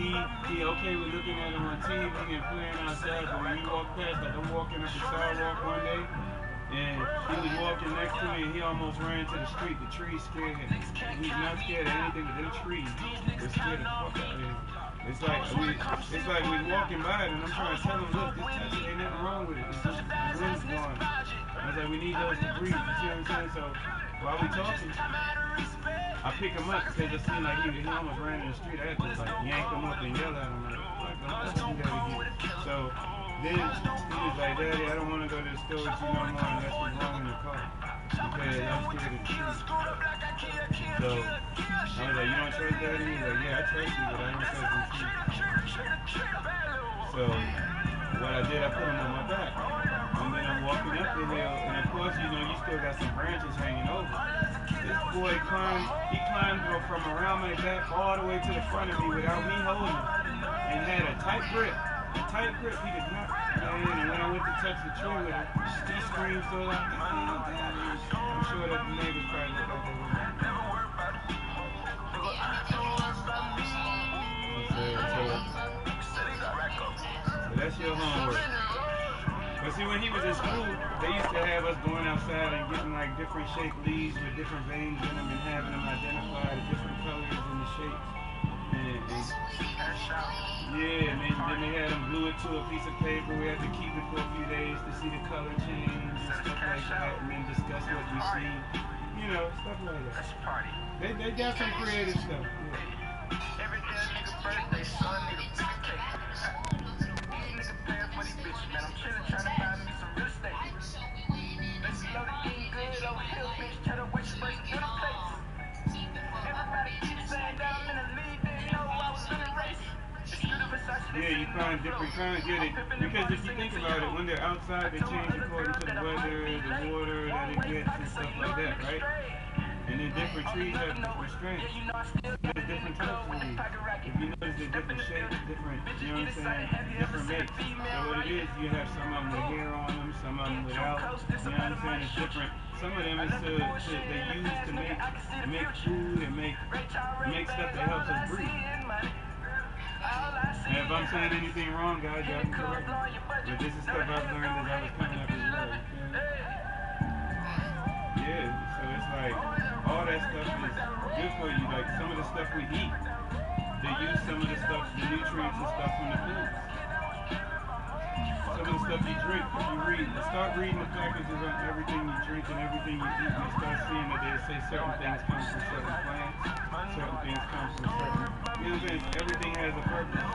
he okay with looking at him on TV and playing outside, but when you walk past, like I'm walking up the sidewalk one day, and he was walking next to me, and he almost ran to the street. The trees scared him. He's not scared of anything but them trees. They're scared the fuck out of him. It's like we walking by it, and I'm trying to tell him, look, just touch it, ain't nothing wrong with it. It's just the wind's blowing. I was like, we need those to breathe. You see what I'm saying? So while we talking, I pick him up because it seemed like he almost ran in the street. I had to like yank him up and yell at him like don't touch you gotta get. So then he was like, Daddy, I don't want to go to the store with you no more unless we're wrong in the car. Because I'm scared of the trees. So I was like, you don't trust Daddy? He was like, yeah, I trust you, but I don't trust the trees. So what I did, I put him on my back. And then I'm walking up the hill, and of course, you know, you still got some branches hanging over. This boy climbed from around my back all the way to the front of me without me holding him, and had a tight grip. He did not. And when I went to touch the tree with him, he screamed so loud. I'm sure that the neighbors probably looked out there with me. So that's your homework. But see, when he was in school, they used to have us going outside and getting like different shaped leaves with different veins in them and having them identify the different colors and the shapes. Yeah, and then they had them glue it to a piece of paper. We had to keep it for a few days to see the color change and stuff like that, and then discuss what we see. You know, stuff like that. They got some creative stuff. Yeah. Every day nigga birthday, son, need a piece of cake. Nigga paying for these bitches, man. I'm chillin' trying to buy me some real estate. Let's know the eating good over here, bitch. Try to wait for the place. Everybody keeps saying that I'm in the lead, they know I was in the race. Yeah, you find different kinds. Yeah, because if you think about it, when they're outside, they change according to the weather, the water that it gets, and stuff like that, right? And then different trees have different strengths. There's different types of leaves. If you notice, they're different shapes, different, you know what I'm saying, different makes. So what it is, you have some of them with hair on them, some of them without. You know what I'm saying? It's different. Some of them is they use to make food and make stuff that helps us breathe. And if I'm saying anything wrong, guys, y'all can correct me. But this is stuff I've learned as I was coming up as well. Yeah, so it's like all that stuff is good for you. Like some of the stuff we eat, they use some of the stuff, the nutrients and stuff from the food. Some of the stuff you drink, if you start reading the packages on everything you drink and everything you eat, you start seeing that they say certain things come from certain plants, certain things come from certain, you know what I'm saying? Everything has a purpose.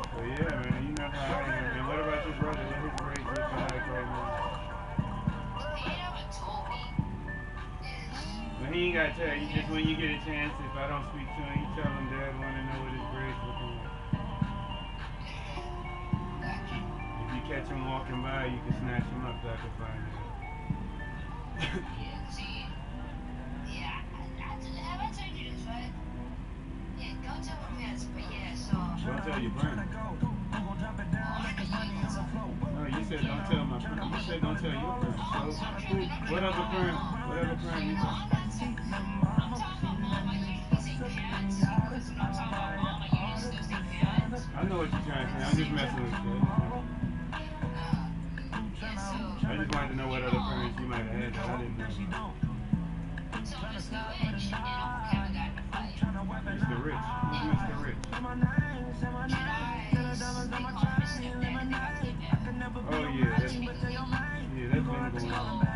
But yeah, man, you know how I am. And what about your brother? What his grades looking like right now? But he ain't got to tell you. Just when you get a chance, if I don't speak to him, you tell him Dad want to know what his grades looking like. If you catch him walking by, you can snatch him up so I can find out. Don't tell your friend. No, you said don't tell my friend. You said don't tell your friend. So, what other friend you tell? I know what you're trying to say. I'm just messing with you. I just wanted to know what other friends you might have had that I didn't know. Mr. Rich. Who's Mr. Rich? Oh yeah, that's been going on.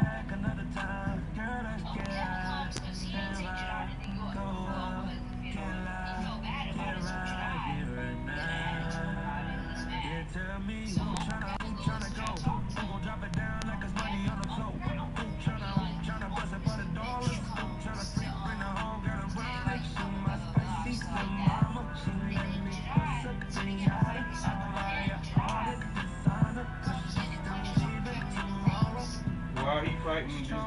While he fighting this dude?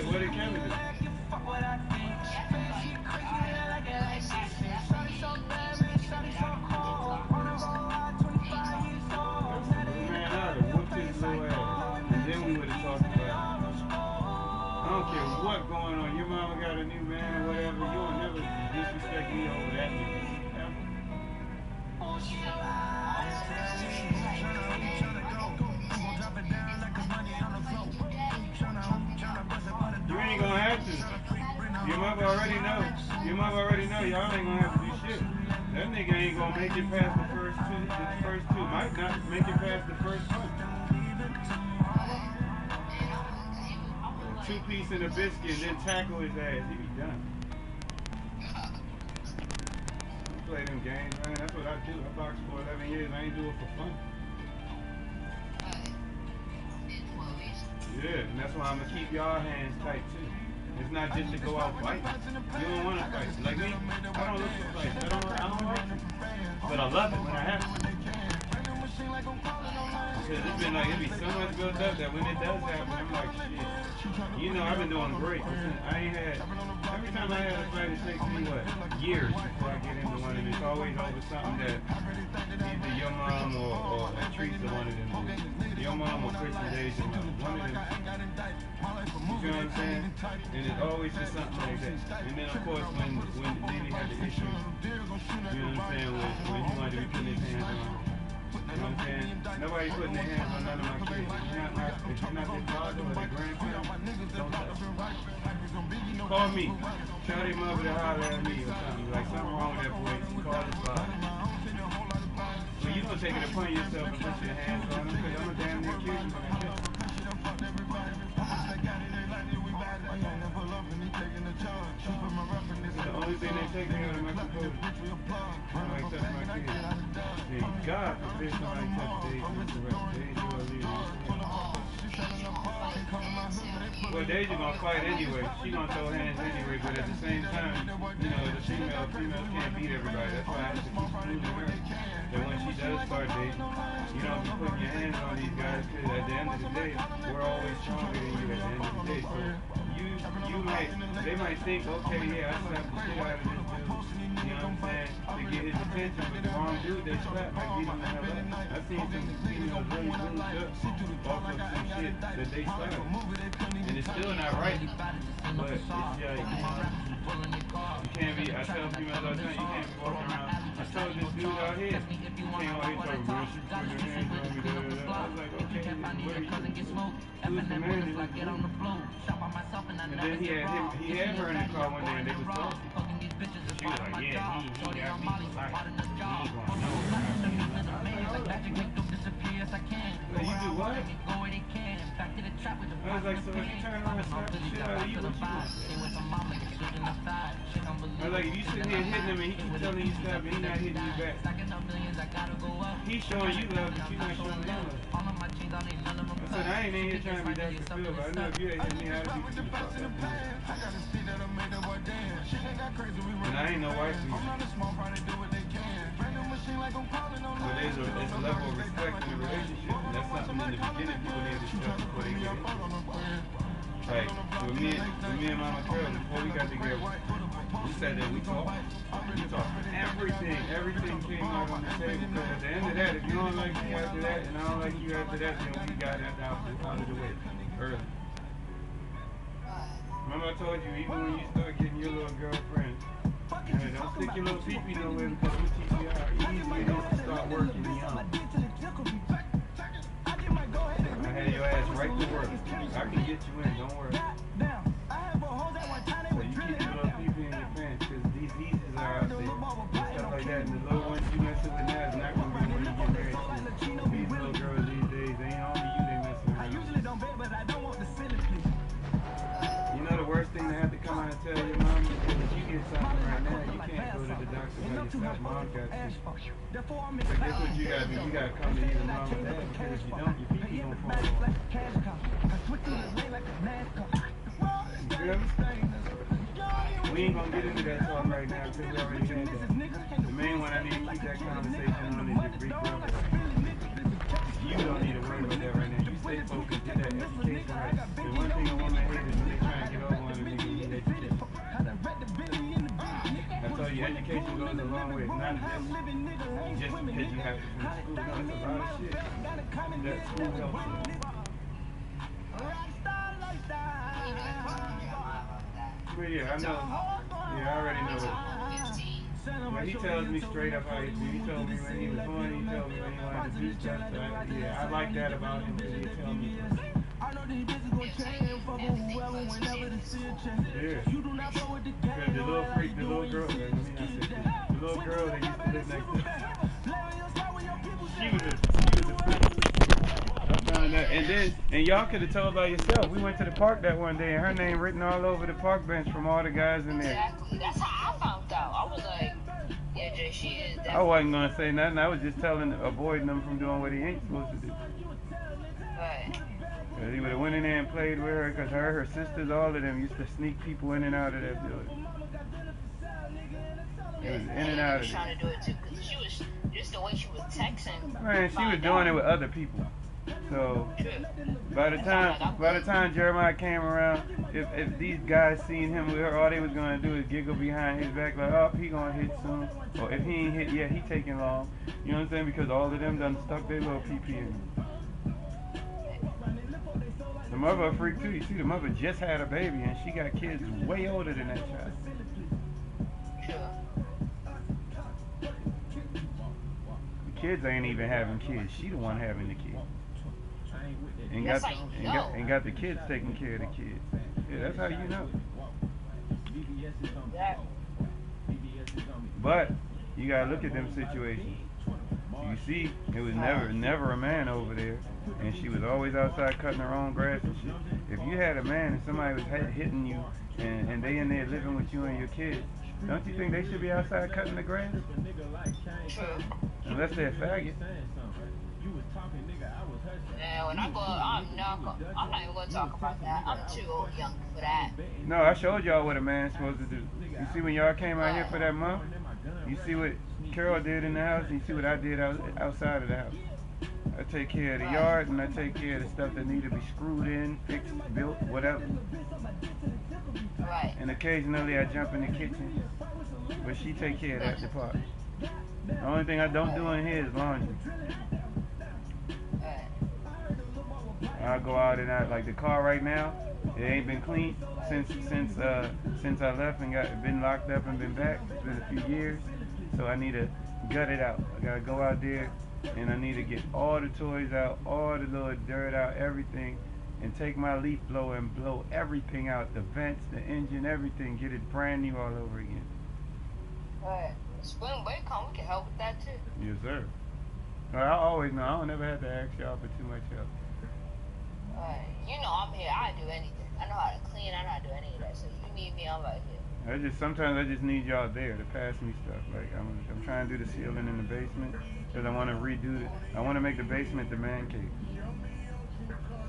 What did Kevin do? already know. Your mother already know y'all ain't gonna have to do shit. That nigga ain't gonna make it past the first two. Might not make it past the first one. 2-piece and a biscuit, and then tackle his ass. He be done. I play them games, man. That's what I do. I boxed for 11 years. I ain't do it for fun. Yeah, and that's why I'm gonna keep y'all hands tight too. It's not just to go out fighting. You don't want to fight. Like me, I don't look for fights. I don't like it. But I love it when I have to. Because it's been like, it be so much built up that when it does happen, I'm like, shit. You know, I've been doing great. I ain't had, every time I had a fight, it takes me, what, years before I get into one. And it's always over something that either your mom or Teresa wanted them to do. Your mom or Christian Deja, one of them. You feel what I'm saying? And it's always just something like that. And then, of course, when Diddy had the issue, you know what I'm saying, when he wanted to be putting his hands on, you know what I'm saying? Nobody putting their hands on none of my kids. If you're not their father or their grandparent, don't touch them. Call me. Tell their mother to holler at me or something. Like, something wrong with that boy. Call his father. But you don't take it upon yourself and put your hands on him, because I'm a damn near kid. The only thing they take me out of my composure. Somebody touch my kids. And God forbid somebody touch Deja or leave. Well, Deja gonna fight anyway. She gonna throw hands anyway, but at the same time, you know, the females can't beat everybody. That's why I have to keep proving her that when she does start dating, you don't be putting your hands on these guys, because at the end of the day, we're always stronger than you at the end of the day. So they might think, okay, yeah, I slapped the shit out of this dude, you know what I'm saying, to get his attention, but the wrong dude they slap might beat him the hell up. I've seen some females really bruised up off of some shit that they slapped. And it's still not right, but it's like, you can't be, I tell females all the time, you can't be walking around. I told this dude out here, you can't always talk about she put her hands on me, I was like, okay, where are you? Who's the man? And then he had her in the car one day and they was talking. She was like, yeah, he got me for life. He ain't gonna know. Well, you do what? I was like, so if you turn around and slap the shit out of you, what you gonna say? I was like, if you sitting here hitting him and he keep telling you stop and he not hitting you back, he's showing you love, but you not showing him love. I said, I ain't in here trying to be Dr. Phil, but I know if you ain't hitting me, I'd be the fuck up. And I ain't no wife for you. But there's a level of respect in the relationship, and that's something in the beginning people need to discuss before they get into it. Like, with me and Mama Curl, before we got together, we said that we talked everything came out on the table, because at the end of that, if you don't like me after that, and I don't like you after that, then we got that out of the way early. Remember I told you, even when you start getting your little girlfriend, don't stick your little pee-pee nowhere, because we teach you how easy it is to start working young. I had your ass right to work. I can get you in, don't worry. So you keep your little pee-pee in your pants, because these eases are out there, and stuff like that, and the little ones you mess with now is not going to be when you get married. These little girls these days, they ain't only you they messing with. You know the worst thing to have to come out and tell your mom is if you get something right now, you can't go to the doctor by yourself. Mom got to. So guess what you got to do? You got to come to either mom or dad, because if you don't, your pee-pee gonna fall off. You feel me? We ain't gonna get into that talk right now because we already had that. The main one I need to keep that conversation on is your Greek brother. You don't need to worry about that right now. You stay focused, get that education right. The one thing a woman hates is when they try to get over on a nigga and need education. I told you, education goes a long way. It's not just because you have to finish school. No, it's a lot of shit that school helps you. But yeah, I know. Yeah, I already know it. But he tells me straight up how he do. He told me when he was born, he told me when he wanted to do stuff. So I like that about him, because he tell me. I know these bitches gon' change, fuck with whoever, whenever the shit change. Yeah. You do not fuck with the game, The little freak, the little girl, the little girl that used to live next to she was a freak. I found that, and y'all could have told by yourself. We went to the park that one day, and her name written all over the park bench from all the guys in there. Exactly. That's how I found out. I was like, yeah, Jay, she is definitely. I wasn't gonna say nothing. I was just avoiding them from doing what he ain't supposed to do. Right. Cause he would have went in there and played with her, cause her sisters, all of them used to sneak people in and out of that building. It was in and out of it. Trying to do it too, cause she was just the way she was texting. Man, she was doing it with other people. So by the time Jeremiah came around, if these guys seen him with her, all they was gonna do is giggle behind his back like, oh, he gonna hit soon. Or if he ain't hit yet, he taking long. You know what I'm saying? Because all of them done stuck their little PP in him. The mother a freak too. You see, the mother just had a baby and she got kids way older than that child. The kids ain't even having kids. She the one having the kids. And got the kids taking care of the kids. Yeah, that's how you know. But you gotta look at them situations. You see, it was never a man over there, and she was always outside cutting her own grass and shit. If you had a man and somebody was hitting you, and they in there living with you and your kids, don't you think they should be outside cutting the grass? True. Unless they're faggots. Yeah, when I go, I'm not even going to talk about that. I'm too young for that. No, I showed y'all what a man's supposed to do. You see when y'all came out here for that month? You see what Carol did in the house, and you see what I did outside of the house. I take care of the yard, and I take care of the stuff that need to be screwed in, fixed, built, whatever. Right. And occasionally I jump in the kitchen, but she take care of that department. The only thing I don't do in here is laundry. I'll go out and like the car right now, it ain't been cleaned since I left and been locked up and been back. It's been a few years, so I need to gut it out. I gotta go out there and I need to get all the toys out, all the little dirt out, everything, and take my leaf blower and blow everything out, the vents, the engine, everything, get it brand new all over again. Alright, spring break come, we can help with that too. Yes, sir. Well, I always know, I don't never have to ask y'all for too much help. You know I'm here, I do anything. I know how to clean, I know how to do any of that, so you need me, I'm right here. Sometimes I just need y'all there to pass me stuff. Like I'm trying to do the ceiling in the basement because I want to redo it. I want to make the basement the man cave.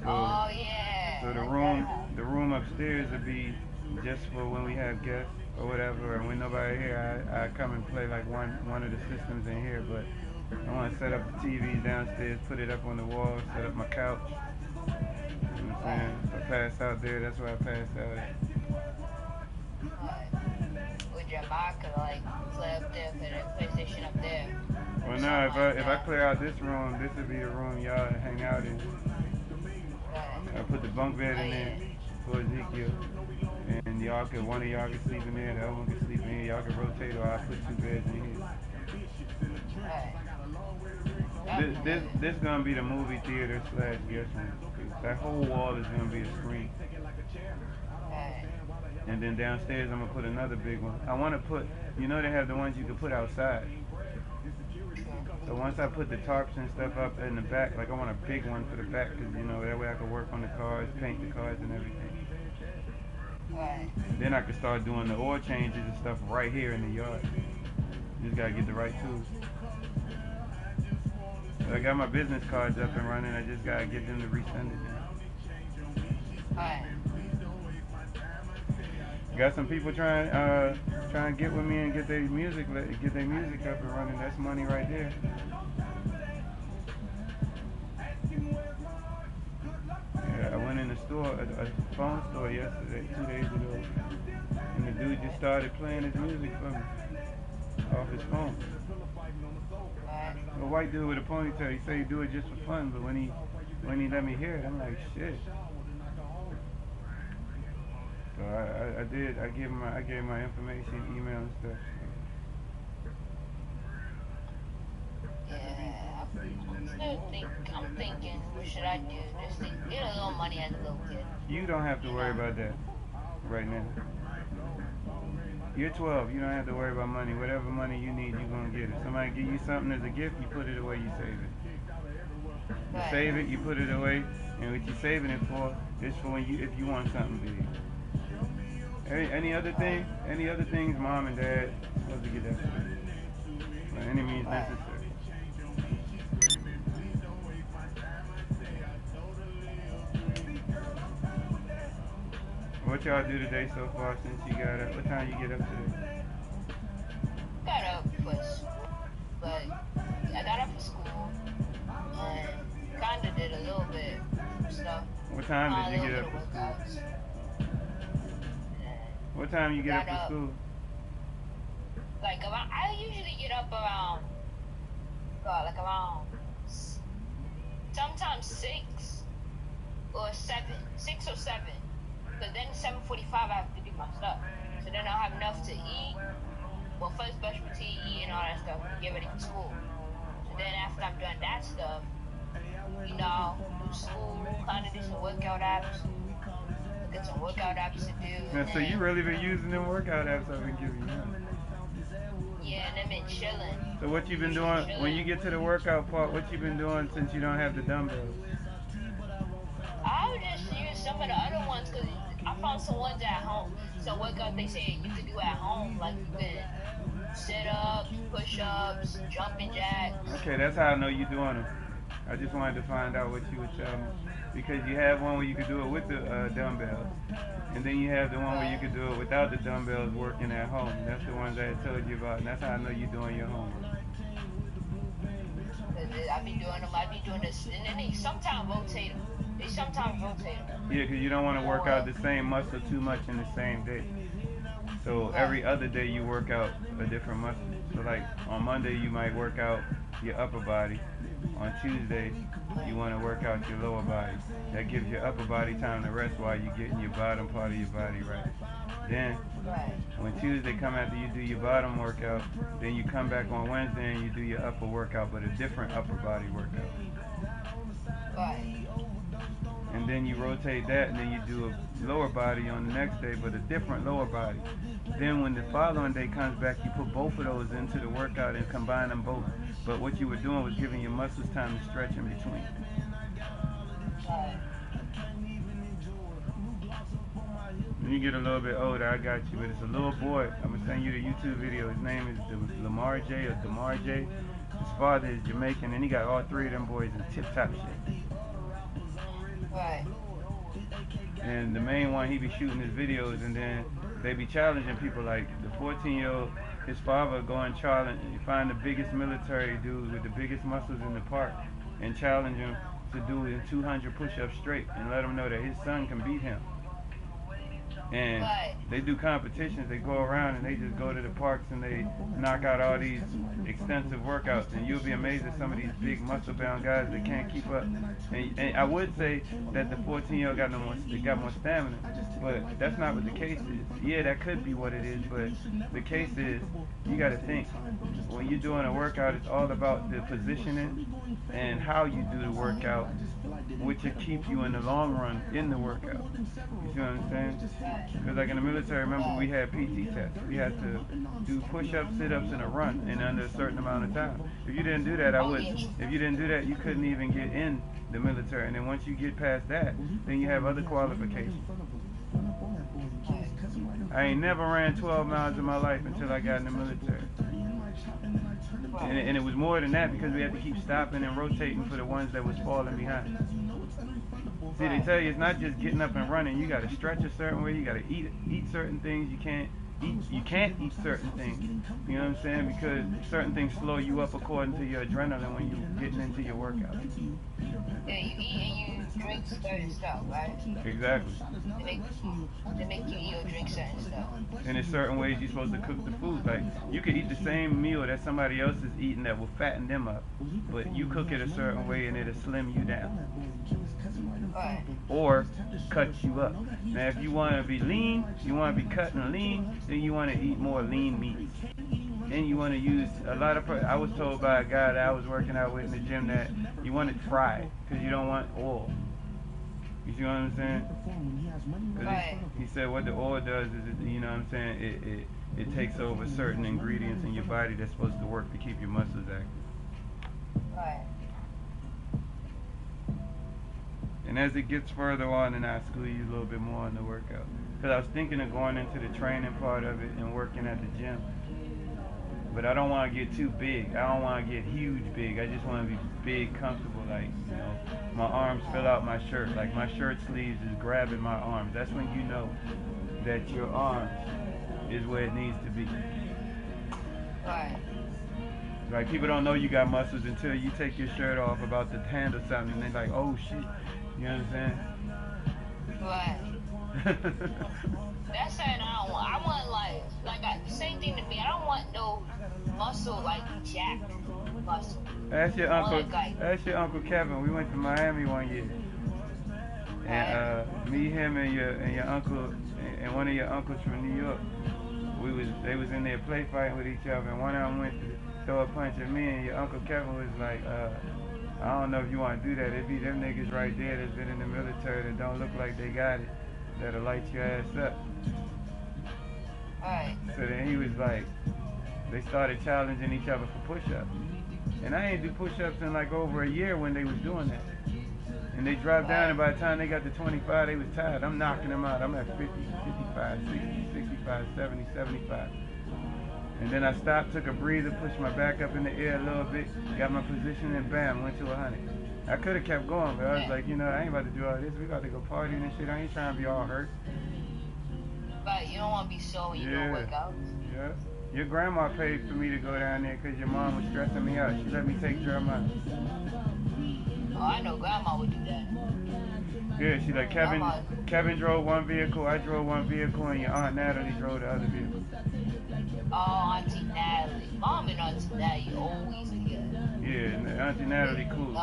So, oh yeah. So the room upstairs would be just for when we have guests or whatever, and when nobody here, I come and play like one of the systems in here. But I want to set up the TVs downstairs, put it up on the wall, set up my couch. You know what I'm saying? If I pass out there, that's where I pass out at. Would your mic like play up there for the PlayStation up there? Well, no, if I clear out this room, this would be the room y'all hang out in. I put the bunk bed in there for Ezekiel, and one of y'all can sleep in there, the other one can sleep in here. Y'all can rotate, or I'll put 2 beds in here. This gonna be the movie theater / guest room. That whole wall is gonna be a screen. And then downstairs I'm gonna put another big one. I wanna put, they have the ones you can put outside. So once I put the tarps and stuff up in the back, like I want a big one for the back, because that way I can work on the cars, paint the cars and everything. Then I can start doing the oil changes and stuff right here in the yard. Just gotta get the right tools. So I got my business cards up and running. I just gotta get them to resend it. Got some people trying to get with me and get their music up and running. That's money right there. Yeah, I went in the store, a phone store yesterday, 2 days ago, and the dude just started playing his music for me off his phone. A white dude with a ponytail. He said he do it just for fun, but when he let me hear it, I'm like, shit. So I gave him my information, email and stuff. Yeah, I'm thinking, what should I do? Just to get a little money as a little kid. You don't have to worry about that right now. You're 12. You don't have to worry about money. Whatever money you need, you're going to get it. Somebody give you something as a gift, you put it away, you save it. You save it, you put it away, and what you're saving it for is for when you, if you want something big. Any other thing? Any other things mom and dad supposed to get that for you? By any means necessary. What y'all do today so far since you got up? What time you get up today? Got up but I got up for school and kinda did a little bit of stuff. What time did you get up for school? What time you get up for school? Like around, I usually get up around, sometimes 6 or 7, 6 or 7. But then 7:45 I have to do my stuff. So then I'll have enough to eat. Well, first brush my teeth, eat and all that stuff, and get ready for school. So then after I'm done that stuff, do school, kind of do some workout apps. Get some workout apps to do. Yeah, so you really been using them workout apps I've been giving you, huh? Yeah, and then been chilling. So what you been doing, when you get to the workout part, what you been doing since you don't have the dumbbells? I would just use some of the other ones, because I found some ones at home. Some workout they say you can do at home, like you can sit-ups, push-ups, jumping jacks. Okay, that's how I know you're doing them. I just wanted to find out what you would tell me. Because you have one where you could do it with the dumbbells. And then you have the one where you could do it without the dumbbells working at home. That's the ones I had told you about, and that's how I know you're doing your homework. I be doing this, and then they sometimes rotate them. Yeah, because you don't want to work out the same muscle too much in the same day. So every other day you work out a different muscle. So like on Monday you might work out your upper body. On Tuesday you want to work out your lower body. That gives your upper body time to rest while you're getting your bottom part of your body right. Then when Tuesday come after you do your bottom workout, then you come back on Wednesday and you do your upper workout, but a different upper body workout. And then you rotate that, and then you do a lower body on the next day, but a different lower body. Then when the following day comes back, you put both of those into the workout and combine them both. But what you were doing was giving your muscles time to stretch in between. When you get a little bit older, I got you, but it's a little boy. I'm going to send you the YouTube video. His name is Lamar J or Damar J. His father is Jamaican, and he got all three of them boys in tip-top shape. And the main one, he be shooting his videos, and then they be challenging people like the 14-year-old, his father go and challenge, you find the biggest military dude with the biggest muscles in the park and challenge him to do it in 200 push-ups straight and let him know that his son can beat him. And they do competitions, they go around and they just go to the parks and they knock out all these extensive workouts, and you'll be amazed at some of these big muscle-bound guys that can't keep up. And I would say that the 14-year-old got more stamina, but that's not what the case is. Yeah, that could be what it is, but the case is, you got to think, when you're doing a workout, it's all about the positioning and how you do the workout, which will keep you in the long run in the workout. You see what I'm saying? Because like in the military, remember we had PT tests. We had to do push-ups, sit-ups, and a run in under a certain amount of time. If you didn't do that, I wouldn't. If you didn't do that, you couldn't even get in the military. And then once you get past that, then you have other qualifications. I ain't never ran 12 miles in my life until I got in the military. And it was more than that because we had to keep stopping and rotating for the ones that was falling behind. See, they tell you it's not just getting up and running. You got to stretch a certain way. You got to eat certain things. You can't eat certain things. You know what I'm saying? Because certain things slow you up according to your adrenaline when you're getting into your workout. Yeah, you eat and you drink certain stuff, right? Exactly. They make you eat or drink certain stuff. And there's certain ways you're supposed to cook the food. Like, you could eat the same meal that somebody else is eating that will fatten them up, but you cook it a certain way and it'll slim you down. Right. Or cut you up. Now, if you want to be lean, you want to be cutting lean, then you want to eat more lean meats. and you want to use a lot of. I was told by a guy that I was working out with in the gym that you want it fried because you don't want oil. You see what I'm saying? Right. He said what the oil does is, you know what I'm saying, it takes over certain ingredients in your body that's supposed to work to keep your muscles active. Right. And as it gets further on, then I school you a little bit more on the workout. Because I was thinking of going into the training part of it and working at the gym. But I don't want to get too big. I don't want to get huge big. I just want to be big, comfortable. Like, you know, my arms fill out my shirt. Like my shirt sleeves is grabbing my arms. That's when you know that your arms is where it needs to be. Right. Like people don't know you got muscles until you take your shirt off about to handle something and they're like, oh shit. You understand? Right. That's something I don't want. I want like same thing to me. I don't want no muscle like jacked muscle. Ask your uncle Kevin. We went to Miami one year, and me, him, and your uncle and one of your uncles from New York. They was in there play fighting with each other, and one of them went to throw a punch at me, and your uncle Kevin was like, I don't know if you want to do that. It be them niggas right there that's been in the military that don't look like they got it, that'll light your ass up. Right. So then he was like, they started challenging each other for push-ups. And I ain't do push-ups in like over a year when they was doing that. And they dropped down, and by the time they got to 25, they was tired. I'm knocking them out. I'm at 50, 55, 60, 65, 70, 75. And then I stopped, took a breather, pushed my back up in the air a little bit, got my position, and bam, went to 100. I could have kept going, but I was like, you know, I ain't about to do all this. We about to go partying and shit. I ain't trying to be all hurt. But you don't want to be sore when you don't work out. Yeah. Your grandma paid for me to go down there because your mom was stressing me out. She let me take Jeremiah. Oh, I know grandma would do that. Yeah, she like, Kevin drove one vehicle, I drove one vehicle, and your Aunt Natalie drove the other vehicle. Oh, Auntie Natalie. Mom and Auntie Natalie always together. Yeah, Auntie Natalie cool.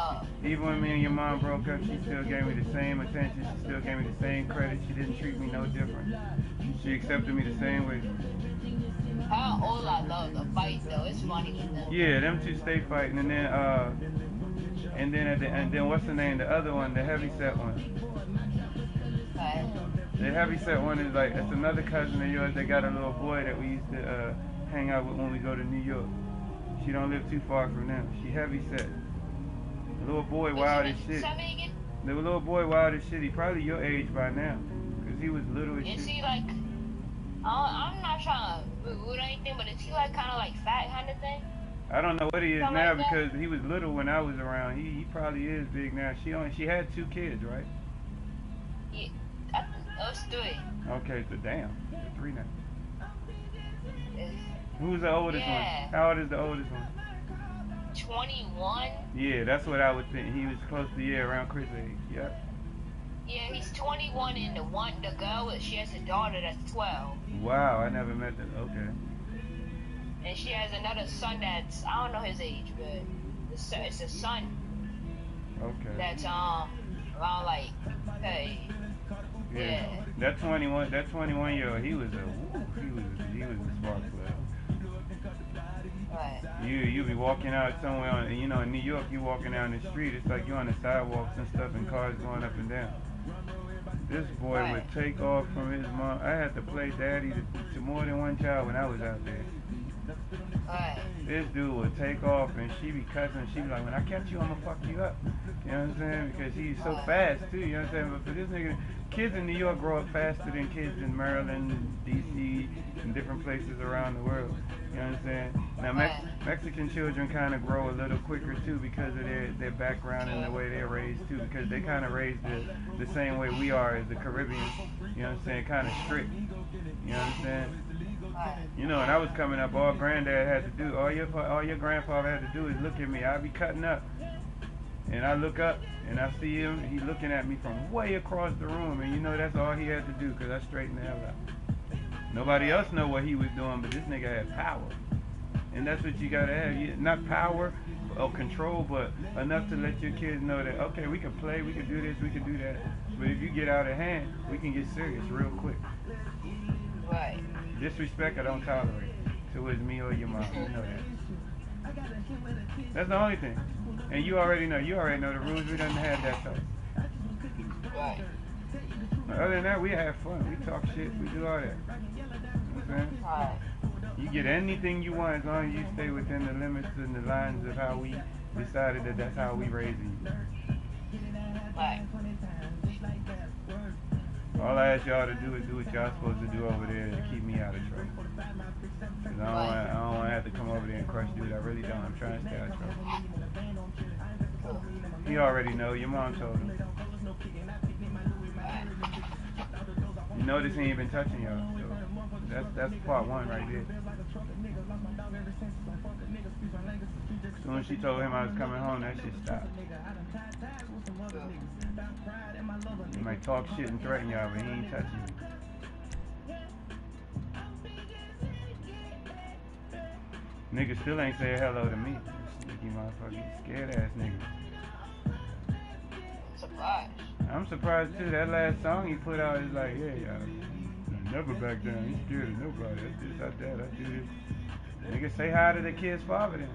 Even when me and your mom broke up, she still gave me the same attention. She still gave me the same credit. She didn't treat me no different. She accepted me the same way. How old I love the fight though. It's funny with them. Yeah, them two stay fighting, and then what's the name? The other one, the heavyset one. Okay. The heavyset one is like, it's another cousin of yours that got a little boy that we used to hang out with when we go to New York. She don't live too far from them. She heavyset. The little boy wild as shit. The little boy wild as shit. He probably your age by now, cause he was little as shit. Is he like? I'm not trying to rude or anything, but is he like kind of like fat kind of thing? I don't know what he is Something now like because he was little when I was around. He probably is big now. She had 2 kids, right? Yeah, us 3. Okay, so damn, 3 now. It's, Who's the oldest one? How old is the oldest one? 21. Yeah, that's what I would think. He was close to around Chris' age. Yep. Yeah, he's 21, and the girl, she has a daughter that's 12. Wow, I never met that. Okay. And she has another son that's, I don't know his age, but it's a son. Okay. That's around like, hey. Yeah. That 21-year-old, he was a spark plug. Right. You be walking out somewhere, in New York, you walking down the street, it's like you're on the sidewalks and stuff, and cars going up and down. This boy would take off from his mom. I had to play daddy to more than one child when I was out there. Right. This dude would take off and she be cussing. She be like, when I catch you, I'm gonna fuck you up. You know what I'm saying? Because he's so fast too. You know what I'm saying? But for this nigga, kids in New York grow up faster than kids in Maryland, DC, and different places around the world. You know what I'm saying? Now Mexican children kind of grow a little quicker too because of their background and the way they're raised too. Because they kind of raised the same way we are as the Caribbean. You know what I'm saying? Kind of strict. You know what I'm saying? You know, and I was coming up, all granddad had to do, all your grandfather had to do is look at me. I'd be cutting up, and I look up, and I see him, and he's looking at me from way across the room, and that's all he had to do, because I straightened the hell out. Nobody else know what he was doing, but this nigga had power. And that's what you gotta have. Not power or control, but enough to let your kids know that, okay, we can play, we can do this, we can do that. But if you get out of hand, we can get serious real quick. Right. Disrespect I don't tolerate. to it's me or your mom. You know that. That's the only thing. And you already know the rules. We done had that talk. Right. Other than that, we have fun. We talk shit. We do all that. You know what I'm saying? Right. You get anything you want as long as you stay within the limits and the lines of how we decided that that's how we raising you. Right. All I ask y'all to do is do what y'all supposed to do over there to keep me out of trouble. Cause I don't want to have to come over there and crush dude. I really don't. I'm trying to stay out of trouble. He already know. Your mom told him. You notice he ain't been touching y'all. So that's part one right there. As soon as she told him I was coming home, that shit stopped. He might talk shit and threaten y'all, but he ain't touching you. Nigga still ain't say hello to me. Sneaky motherfucker, scared ass nigga. Surprised. I'm surprised too. That last song he put out is like, yeah, y'all. Never back down. He's scared of nobody. I this, I that, I do this. Nigga, say hi to the kid's father then.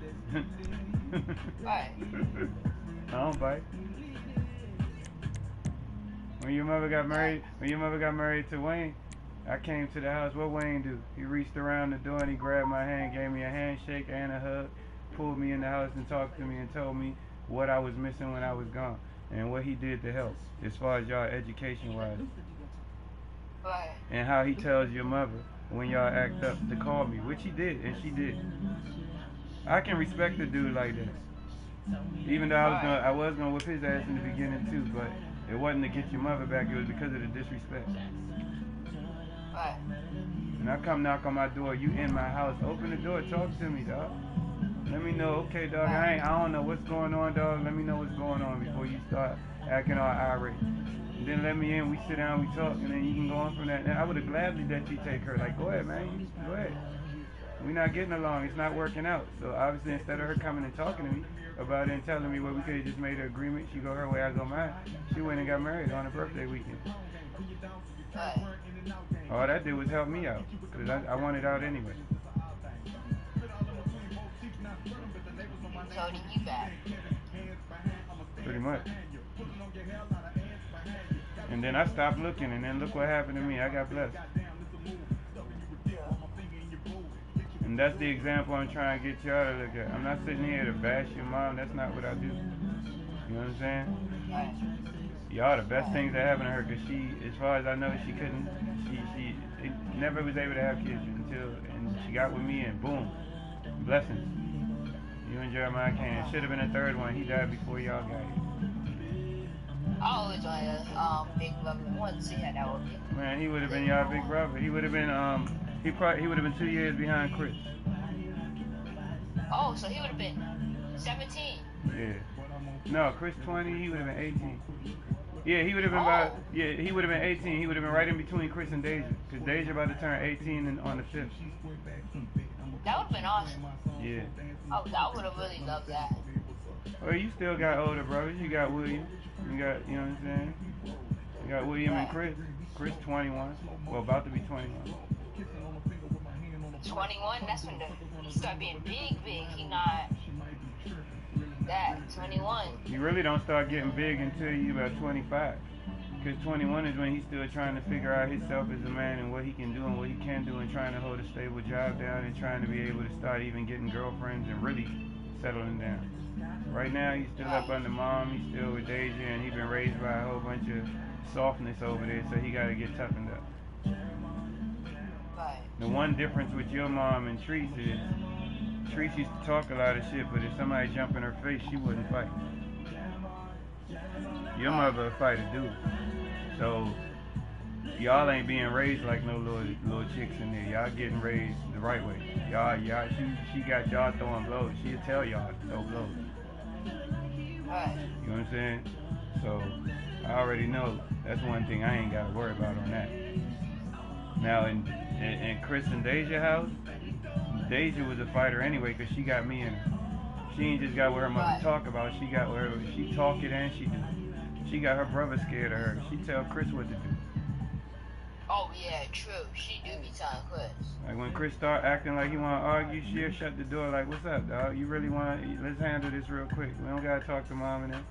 Right. I don't bite. When your mother got married to Wayne, I came to the house. What Wayne do? He reached around the door and he grabbed my hand, gave me a handshake and a hug, pulled me in the house and talked to me and told me what I was missing when I was gone and what he did to help as far as y'all education wise. Right. And how he tells your mother when y'all act up to call me, which he did, and she did. I can respect a dude like that. Even though I was gonna whip his ass in the beginning too, but it wasn't to get your mother back, it was because of the disrespect. Right. And I come knock on my door, you in my house, open the door, talk to me, dog. Let me know, okay, dog, I don't know what's going on, dog. Let me know what's going on before you start acting all irate. And then let me in, we sit down, we talk, and then you can go on from that. And I would have gladly let you take her. Like, go ahead, man, you go ahead. We're not getting along, it's not working out. So obviously, instead of her coming and talking to me about it and telling me, well, we could have just made an agreement, she go her way, I go mine. She went and got married on her birthday weekend. Right. All that did was help me out, because I wanted out anyway. Holding you back. Pretty much. And then I stopped looking, and then look what happened to me. I got blessed. And that's the example I'm trying to get y'all to look at. I'm not sitting here to bash your mom. That's not what I do. You know what I'm saying? Right. Y'all the best things that happened to her, because she, as far as I know, she never was able to have kids and she got with me, and boom, blessings. You and Jeremiah came. Should have been a third one. He died before y'all got here. I always wanted a big brother. I wanted to see how that would be. Man, he would have been y'all big brother. He would have been he would have been 2 years behind Chris. Oh, so he would have been 17. Yeah. No, Chris 20. He would have been 18. Yeah, he would have been he would have been 18. He would have been right in between Chris and Deja, because Deja about to turn 18 on the 5th. That would have been awesome. Yeah. I would have really loved that. Well, you still got older brothers. You got William. You got, you know what I'm saying? You got William and Chris. Chris 21. Well, about to be 21. 21, that's when he start being big. He not that. 21. You really don't start getting big until you about 25. Because 21 is when he's still trying to figure out himself as a man and what he can do and what he can do, and trying to hold a stable job down and trying to be able to start even getting girlfriends and really settling down. Right now, he's still up under mom, he's still with Deja, and he's been raised by a whole bunch of softness over there, so he got to get toughened up. Right. The one difference with your mom and Treese is, Treese used to talk a lot of shit, but if somebody jumped in her face, she wouldn't fight. Your mother would fight a dude. So, y'all ain't being raised like no little chicks in there. Y'all getting raised the right way. She got y'all throwing blows. She'll tell y'all to throw blows. Right. You know what I'm saying? So, I already know that's one thing I ain't got to worry about on that. Now, in Chris and Deja's house, Deja was a fighter anyway, because she got me in her. She ain't just got what her mother talk about. She got what her, she talk it and she do. She got her brother scared of her. She tell Chris what to do. Oh yeah, true. She do be telling Chris. Like when Chris start acting like he want to argue, she'll shut the door like, "What's up, dog? You really want? Let's handle this real quick. We don't gotta talk to mom and them."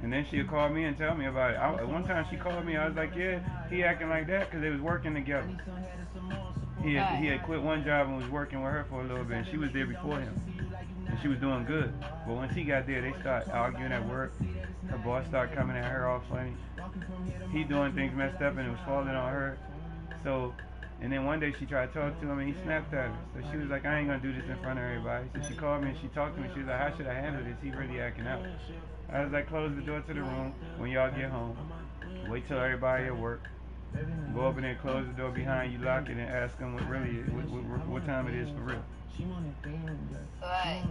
And then she'll call me and tell me about it. One time she called me, I was like, "Yeah, he acting like that because they was working together. He had quit one job and was working with her for a little bit. And she was there before him, and she was doing good. But once he got there, they started arguing at work. Her boss started coming at her all funny. He doing things messed up, and it was falling on her. So, and then one day she tried to talk to him, and he snapped at her. So she was like, "I ain't gonna do this in front of everybody." So she called me and she talked to me. She was like, "How should I handle this? He really acting out." I was like, "Close the door to the room when y'all get home. Wait till everybody at work. Go over there and close the door behind you, lock it, and ask them what time it is for real." Right.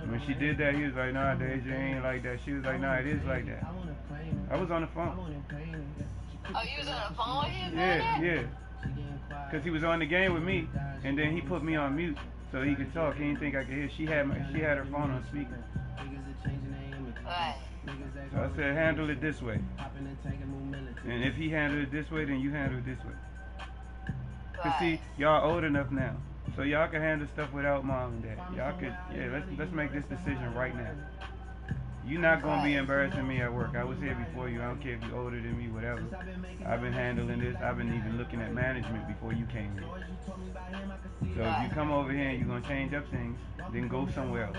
When she did that, he was like, "Nah, Deja, ain't like that." She was like, "Nah, it is like that." I was on the phone. Oh, you was on the phone with him? Yeah. Because he was on the game with me, and then he put me on mute so he could talk. He didn't think I could hear. She had her phone on speaker. Right. So I said, "Handle it this way." And if he handled it this way, then you handle it this way. Cause see, y'all old enough now, so y'all can handle stuff without mom and dad. Y'all could, let's make this decision right now. You're not gonna be embarrassing me at work. I was here before you. I don't care if you're older than me, whatever. I've been handling this. I've been even looking at management before you came here. So if you come over here and you're gonna change up things, then go somewhere else.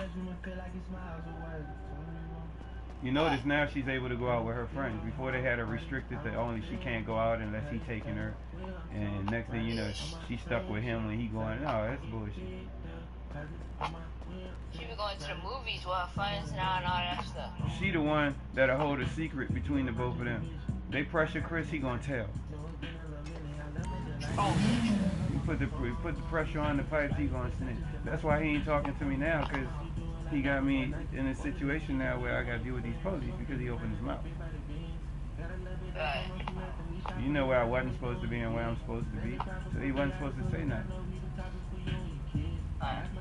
You notice now she's able to go out with her friends. Before they had her restricted to only she can't go out unless he taking her. And next thing you know, she's stuck with him when he going, "No, that's bullshit." She be going to the movies with her friends now and all that stuff. She the one that'll hold a secret between the both of them. They pressure Chris, he gonna tell. Oh. You put the pressure on the pipes, he gonna snitch. That's why he ain't talking to me now, cause he got me in a situation now where I gotta deal with these policies because he opened his mouth. You know where I wasn't supposed to be and where I'm supposed to be, so he wasn't supposed to say nothing.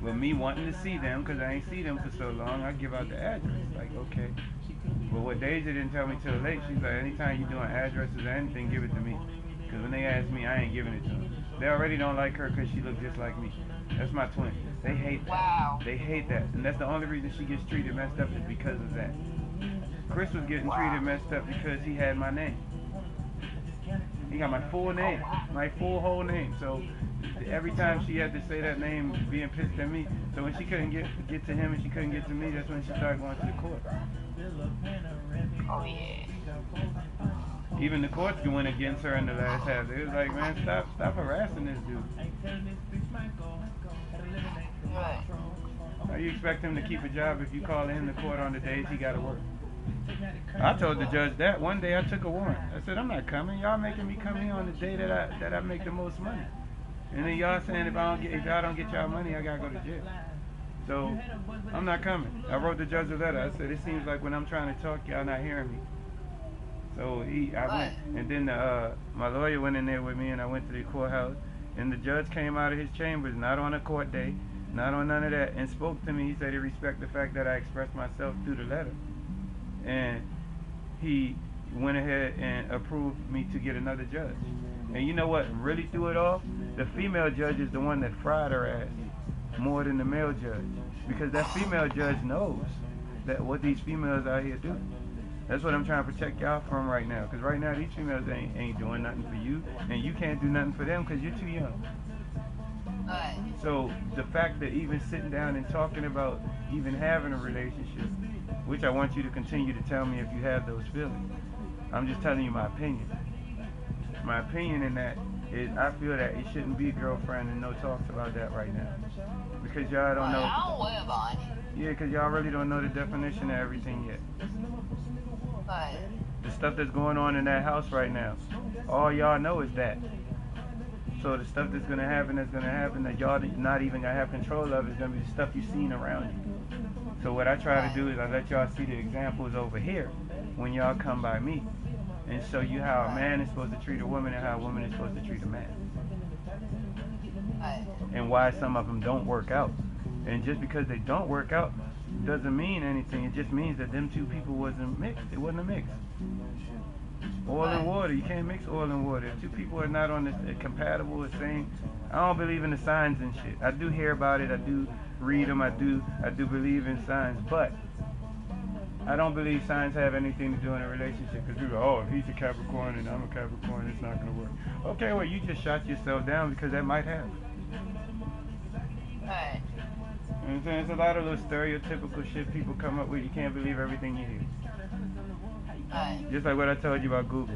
But me wanting to see them, because I ain't see them for so long, I give out the address. Like, okay. But what Deja didn't tell me till late, she's like, anytime you're doing addresses or anything, give it to me. Because when they ask me, I ain't giving it to them. They already don't like her because she looks just like me. That's my twin. They hate that. Wow. They hate that. And that's the only reason she gets treated messed up is because of that. Chris was getting treated messed up because he had my name. He got my full name. My full whole name. So every time she had to say that name, being pissed at me. So when she couldn't get to him and she couldn't get to me, that's when she started going to the court. Oh yeah. Even the courts went against her in the last half. They was like, "Man, stop harassing this dude." Right. How you expect him to keep a job if you call him to court on the days he got to work? I told the judge that one day I took a warrant. I said, "I'm not coming. Y'all making me come here on the day that I make the most money." And then y'all saying if y'all don't get y'all money, I gotta go to jail. So I'm not coming. I wrote the judge a letter. I said, "It seems like when I'm trying to talk, y'all not hearing me." So I went, and then my lawyer went in there with me, and I went to the courthouse, and the judge came out of his chambers, not on a court day, not on none of that, and spoke to me. He said he respect the fact that I expressed myself through the letter, and he went ahead and approved me to get another judge. And you know what really threw it off? The female judge is the one that fried her ass more than the male judge, because that female judge knows that what these females out here do. That's what I'm trying to protect y'all from right now, because right now these females ain't doing nothing for you, and you can't do nothing for them because you're too young. So the fact that even sitting down and talking about even having a relationship, which I want you to continue to tell me if you have those feelings, I'm just telling you my opinion. My opinion in that is I feel that it shouldn't be a girlfriend and no talks about that right now, because y'all don't know. I don't worry about it. Yeah, because y'all really don't know the definition of everything yet. The stuff that's going on in that house right now, all y'all know is that. So the stuff that's going to happen that y'all not even going to have control of is going to be the stuff you've seen around you. So what I try to do is I let y'all see the examples over here when y'all come by me, and show you how a man is supposed to treat a woman and how a woman is supposed to treat a man. And why some of them don't work out. And just because they don't work out doesn't mean anything. It just means that them two people wasn't mixed. It wasn't a mix. Oil and water, you can't mix oil and water. If two people are not on the compatible or same, I don't believe in the signs and shit. I do hear about it, I do read them, I do believe in signs, but I don't believe signs have anything to do in a relationship. Because people go, oh, if he's a Capricorn and I'm a Capricorn, it's not going to work. Okay, well, you just shot yourself down because that might happen. Right. You know what I'm saying? It's a lot of those stereotypical shit people come up with. You can't believe everything you hear. Right. Just like what I told you about Google.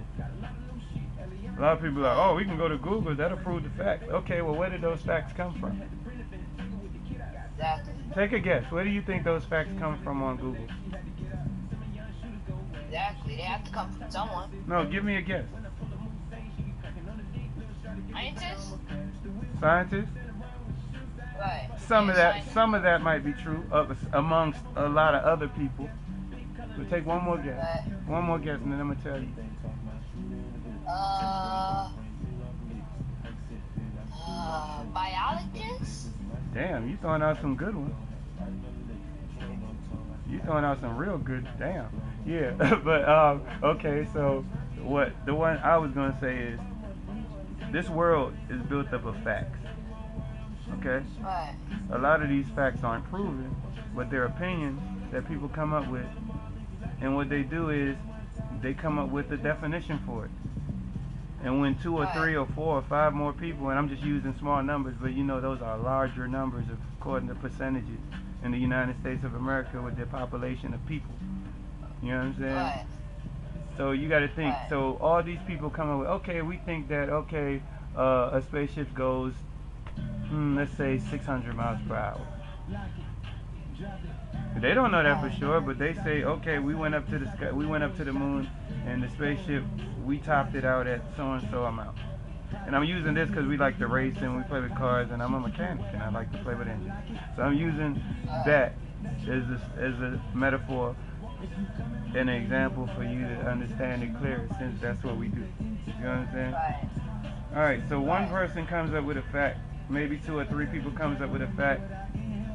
A lot of people are like, oh, we can go to Google, that'll prove the facts. Okay, well, where did those facts come from? Exactly. Take a guess. Where do you think those facts come from on Google? Exactly. They have to come from someone. No, give me a guess. Scientists? Scientists? Right. Some of that, Scientists. some of that might be true amongst a lot of other people. But take one more guess. Right. One more guess, and then I'm gonna tell you. Biologists? Damn, you throwing out some good ones. You throwing out some real good. Damn. Yeah. But okay. So the one I was gonna say is this world is built up of facts. Okay. Right. A lot of these facts aren't proven, but they're opinions that people come up with, and what they do is they come up with a definition for it. And when 2 or 3 or 4 or 5 more people, and I'm just using small numbers, but you know those are larger numbers according to percentages in the United States of America with their population of people. You know what I'm saying? Right. So you got to think. Right. So all these people come up with, okay, we think that, okay, a spaceship goes, let's say 600 miles per hour. They don't know that for sure, but they say, okay, we went up to the sky, we went up to the moon, and the spaceship, we topped it out at so and so amount. And I'm using this because we like to race and we play with cars, and I'm a mechanic and I like to play with engines. So I'm using that as a metaphor and an example for you to understand it clearer, since that's what we do. You know what I'm saying? Right. All right. So one person comes up with a fact, maybe 2 or 3 people comes up with a fact,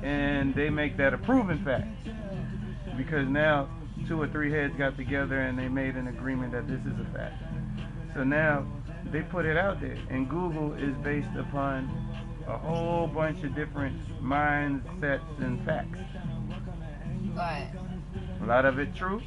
and they make that a proven fact, because now 2 or 3 heads got together and they made an agreement that this is a fact. So now they put it out there, and Google is based upon a whole bunch of different mindsets and facts. Right. A lot of it true.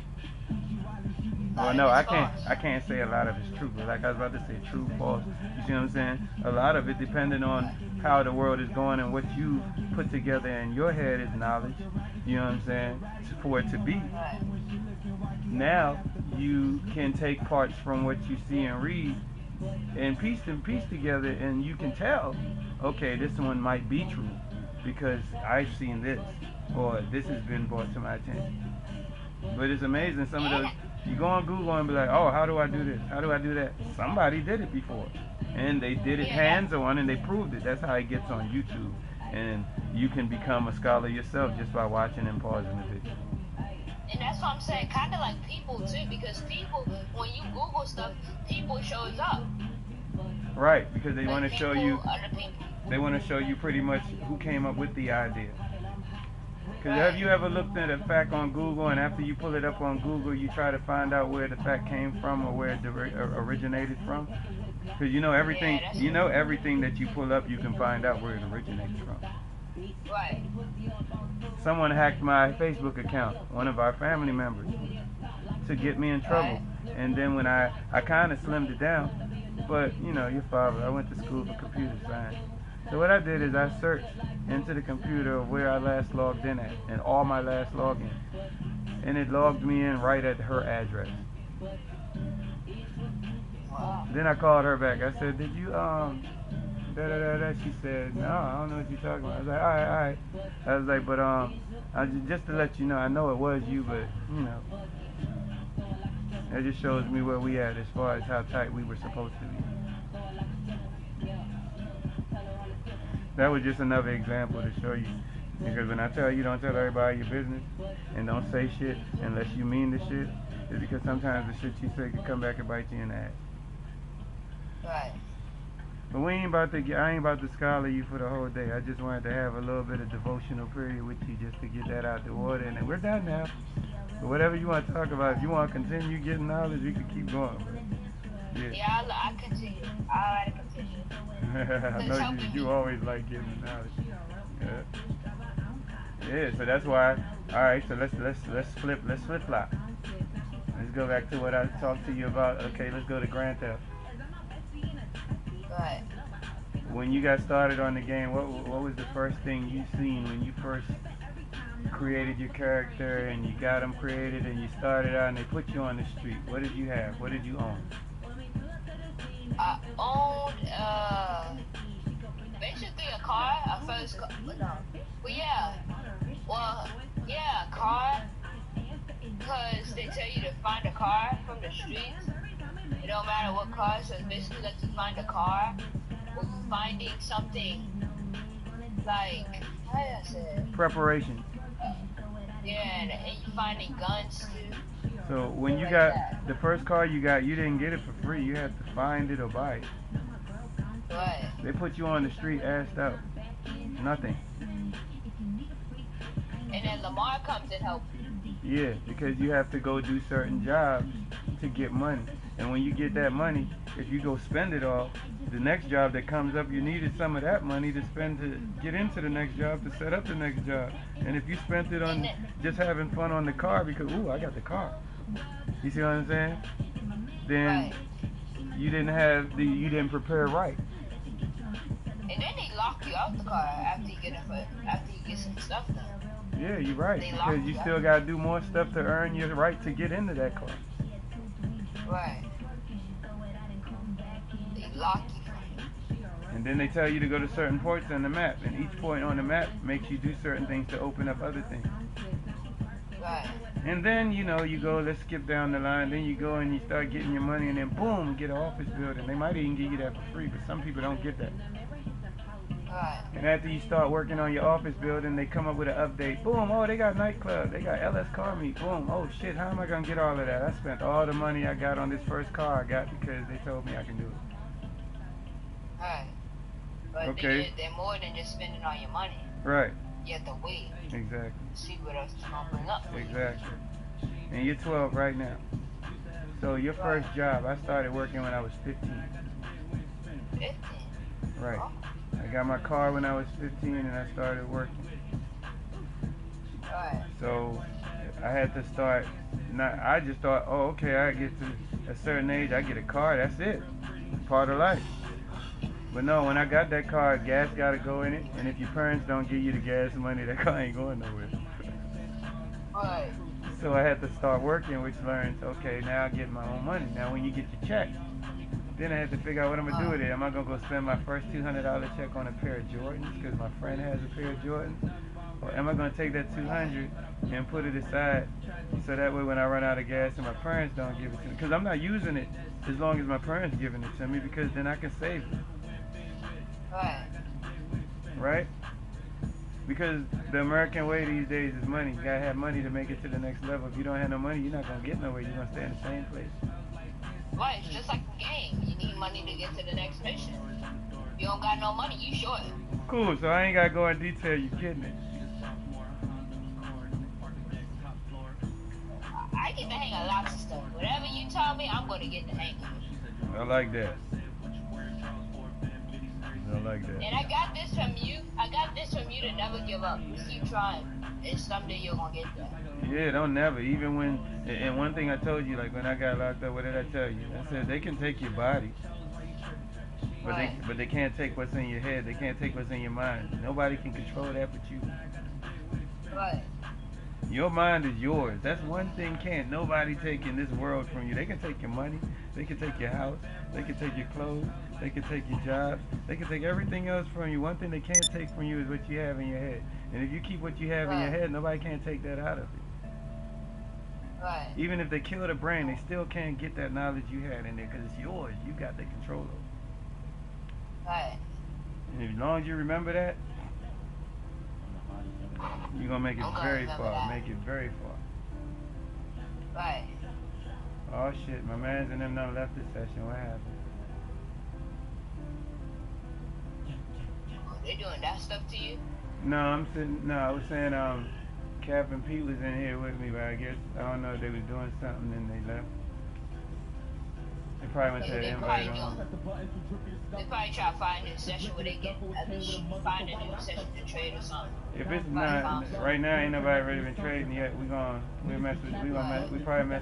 Well, no, I can't say a lot of it's true, but like I was about to say, true, false. You see what I'm saying? A lot of it, depending on how the world is going and what you put together in your head, is knowledge. You know what I'm saying? For it to be. Right. Now you can take parts from what you see and read and piece together, and you can tell, okay, this one might be true because I've seen this, or this has been brought to my attention. But it's amazing, some of those. You go on Google and be like, oh, how do I do this? How do I do that? Somebody did it before. And they did it hands-on, and they proved it. That's how it gets on YouTube. And you can become a scholar yourself just by watching and pausing the video. And that's what I'm saying, kind of like people too, because people, when you Google stuff, people shows up. Right, because they Like want to show you. Other people. They want to show you pretty much who came up with the idea. Because Right. have you ever looked at a fact on Google, and after you pull it up on Google, you try to find out where the fact came from or where it originated from? Because you know everything. Yeah, You know everything that you pull up, you can find out where it originates from. Right. Someone hacked my Facebook account, one of our family members, to get me in trouble. And then when I kind of slimmed it down, but you know, your father, I went to school for computer science. So what I did is I searched into the computer where I last logged in at, and all my last logins. And it logged me in right at her address. Wow. Then I called her back. I said, did you, She said, no, I don't know what you're talking about. I was like, all right. I was like, but just to let you know, I know it was you, but, you know, it just shows me where we at as far as how tight we were supposed to be. That was just another example to show you. Because when I tell you don't tell everybody your business and don't say shit unless you mean the shit, it's because sometimes the shit you say can come back and bite you in the ass. Right. But I ain't about to scholar you for the whole day. I just wanted to have a little bit of devotional period with you just to get that out the water, and then we're done now. But whatever you want to talk about, if you want to continue getting knowledge, we can keep going. Yeah, I continue. I like to continue. I know you always like getting the knowledge. Yeah, so that's why. All right, so let's flip flop. Let's go back to what I talked to you about. Okay, let's go to Grand Theft. Right. When you got started on the game, what was the first thing you seen when you first created your character and you got them created and you started out and they put you on the street? What did you have? What did you own? I owned basically a car, a first car. No. Well, yeah. Well, yeah, a car. Because they tell you to find a car from the streets. It don't matter what car, so it's basically that you find a car or finding something like, how do I say it? Preparation. Yeah, and you finding guns too. So when you got the first car you got, you didn't get it for free. You had to find it or buy it. Right. They put you on the street, assed out. Nothing. And then Lamar comes and helps you. Yeah, because you have to go do certain jobs to get money. And when you get that money, if you go spend it all, the next job that comes up, you needed some of that money to spend to get into the next job, to set up the next job. And if you spent it on just having fun on the car because, ooh, I got the car. You see what I'm saying? Then you didn't prepare right. And then they lock you out the car after you get some stuff done. Yeah, you're right. Because you still got to do more stuff to earn your right to get into that car. Right. They lock you. And then they tell you to go to certain points on the map. And each point on the map makes you do certain things to open up other things. Right. And then, you go, let's skip down the line. Then you go and you start getting your money. And then, boom, get an office building. They might even give you that for free. But some people don't get that. Right. And after you start working on your office building, they come up with an update. Boom, oh, they got nightclub. They got LS car meet. Boom, oh shit, how am I going to get all of that? I spent all the money I got on this first car I got because they told me I can do it. Right. But okay. They're more than just spending all your money. Right. You have to wait. Exactly. See what else is going to bring up. Exactly. And you're 12 right now. So your first job, I started working when I was 15. 15? Right. Oh. I got my car when I was 15 and I started working. Right. So I had to start, I just thought, oh, okay, I get to a certain age, I get a car, that's it. It's part of life. But no, when I got that car, gas got to go in it. And if your parents don't give you the gas money, that car ain't going nowhere. Right. So I had to start working, which learns, okay, now I get my own money. Now when you get your check, then I had to figure out what I'm going to do with it. Am I going to go spend my first $200 check on a pair of Jordans because my friend has a pair of Jordans? Or am I going to take that $200 and put it aside so that way when I run out of gas and my parents don't give it to me? Because I'm not using it as long as my parents giving it to me because then I can save it. Right. Right? Because the American way these days is money. You got to have money to make it to the next level. If you don't have no money, you're not going to get nowhere. You're going to stay in the same place. Right, it's just like a game. You need money to get to the next mission. If you don't got no money, you short. Cool, so I ain't got to go in detail. You getting it. I get the hang of lots of stuff. Whatever you tell me, I'm going to get the hang of it. I like that. I like that. And I got this from you. I got this from you to never give up. Just keep trying. And someday you're going to get there. Yeah, don't never. Even when, and one thing I told you, like when I got locked up, what did I tell you? I said they can take your body, but they can't take what's in your head. They can't take what's in your mind. Nobody can control that but you. Right. Your mind is yours. That's one thing can't nobody take in this world from you. They can take your money. They can take your house. They can take your clothes. They can take your job. They can take everything else from you. One thing they can't take from you is what you have in your head. And if you keep what you have in your head, nobody can take that out of you. Right. Even if they kill the brain, they still can't get that knowledge you had in there because it's yours. You got the control of it. Right. And as long as you remember that, you're going to make it very far. Make it very far. Right. Oh shit, my mans and them done left this session. What happened? They doing that stuff to you? No, I was saying Cap and Pete was in here with me, but I guess I don't know if they was doing something and they left. They probably went to the They invite probably on. They probably try to find a session where they can at least find a new session to trade or something. If it's not right now, ain't nobody really been trading yet. We probably mess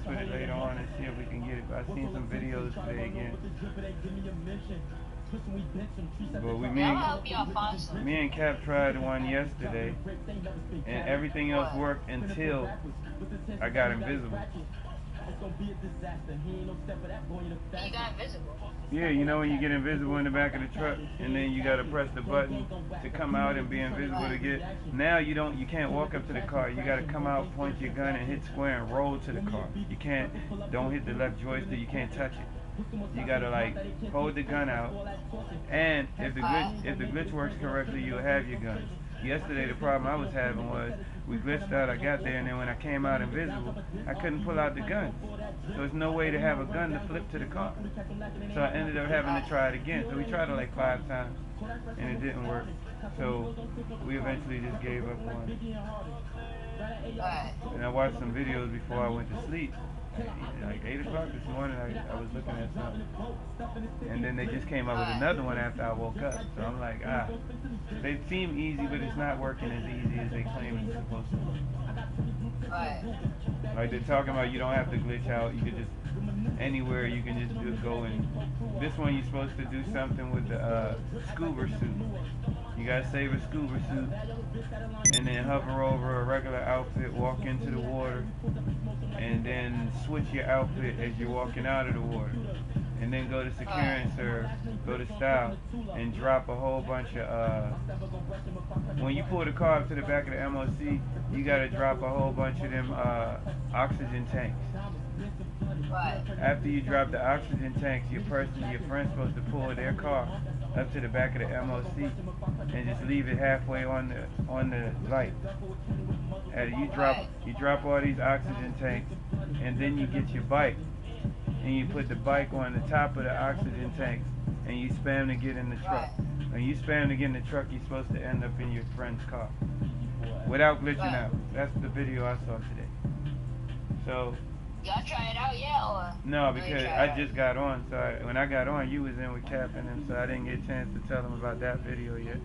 with it later on and see if we can get it. But I seen some videos today again. But me and Cap tried one yesterday, and everything else worked until I got invisible. You got invisible. Yeah, you know when you get invisible in the back of the truck, and then you gotta press the button to come out and be invisible to get. Now you can't walk up to the car. You gotta come out, point your gun, and hit square and roll to the car. You don't hit the left joystick. You can't touch it. You gotta like hold the gun out, and if the glitch works correctly, you'll have your gun. Yesterday the problem I was having was we glitched out. I got there, and then when I came out invisible, I couldn't pull out the gun. So there's no way to have a gun to flip to the car. So I ended up having to try it again. So we tried it like 5 times, and it didn't work. So we eventually just gave up on it. And I watched some videos before I went to sleep. Like 8 o'clock this morning, I was looking at something. And then they just came up with another one after I woke up. So I'm like, they seem easy, but it's not working as easy as they claim it's supposed to. Like they're talking about you don't have to glitch out. You can just, anywhere you can just go and, this one you're supposed to do something with the scuba suit. You gotta save a scuba suit and then hover over a regular outfit, walk into the water, and then switch your outfit as you're walking out of the water. And then go to secure and serve, go to style, and drop a whole bunch of, when you pull the car up to the back of the MOC, you gotta drop a whole bunch of them oxygen tanks. After you drop the oxygen tanks, your friend's supposed to pull their car up to the back of the MOC and just leave it halfway on the light. And you drop all these oxygen tanks, and then you get your bike and you put the bike on the top of the oxygen tanks and you spam to get in the truck. When you spam to get in the truck, you're supposed to end up in your friend's car without glitching out. That's the video I saw today. So y'all try it out yet, or? No, because I just got on. So when I got on, you was in with Cap and them, so I didn't get a chance to tell them about that video yet.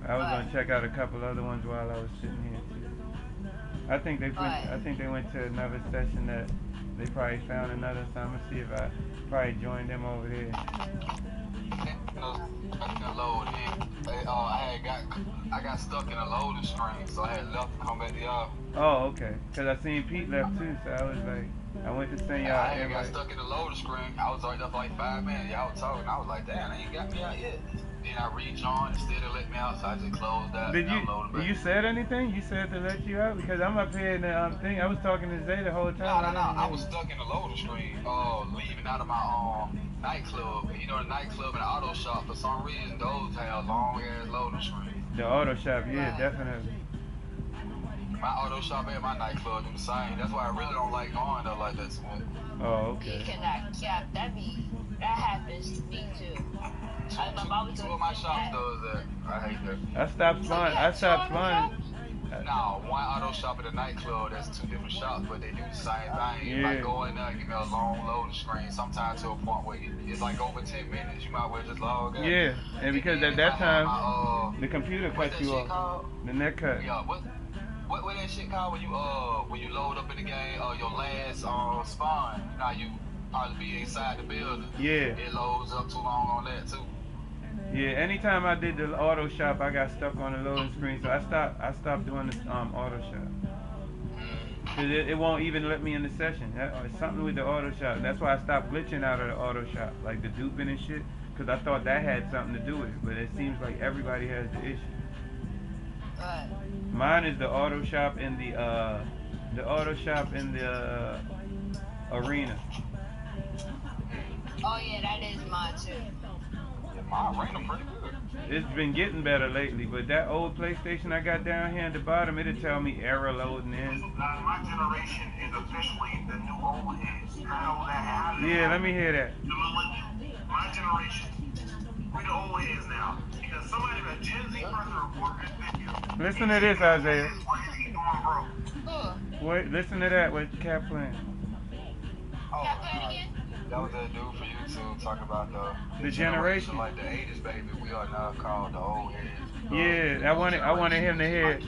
I was gonna check out a couple other ones while I was sitting here too. I think they went to another session that they probably found another. So I'm gonna see if I probably joined them over there. I got stuck in a loading screen, so I had left to come back to y'all. Oh, okay. Cause I seen Pete left too, so I was like, I went to send y'all. I got stuck in the loading screen. I was right there for like 5 minutes. Y'all was talking. I was like, damn, they ain't got me out yet. Then I rejoined instead of let me out, so I just closed out. Did you said anything? You said to let you out? Because I'm up here in the thing. I was talking to Zay the whole time. No. I was stuck in the loading screen, leaving out of my nightclub. You know, the nightclub and the auto shop, for some reason, those have long ass loading screens. The auto shop, yeah, definitely. My auto shop and my nightclub do the same. That's why I really don't like going there like that. Oh, okay. You cannot cap. That happens to me too. Two of my shops does that. I hate that. I stopped flying. No, one auto shop at a nightclub, that's 2 different shops, but they do the same thing. Yeah. If I go in there and give me a long loading screen, sometimes to a point where it's like over 10 minutes, you might well just log out. Yeah, and because at that time, the computer cut you off. The net cut. Yeah, what that shit called when you load up in the game, your last spawn, now you probably be inside the building. Yeah. It loads up too long on that too. Yeah, anytime I did the auto shop, I got stuck on the loading screen, so I stopped doing the auto shop. Cause it won't even let me in the session. It's something with the auto shop. That's why I stopped glitching out of the auto shop, like the duping and shit. Cause I thought that had something to do with it, but it seems like everybody has the issue. Mine is the auto shop in the arena. Oh yeah, that is mine too. My arena pretty good. It's been getting better lately, but that old PlayStation I got down here at the bottom, it'll tell me error loading in. My generation is officially the new old heads. Yeah, let me hear that. My generation, we're the old heads now. Because somebody, a Gen Z person reported this video. Listen to this, Isaiah. Bro. Wait, listen to that with Cap playing. Cap playing again? That was that dude for you to talk about The generation. like the 80s, baby. We are now called the old heads. Yeah, I wanted him to hear.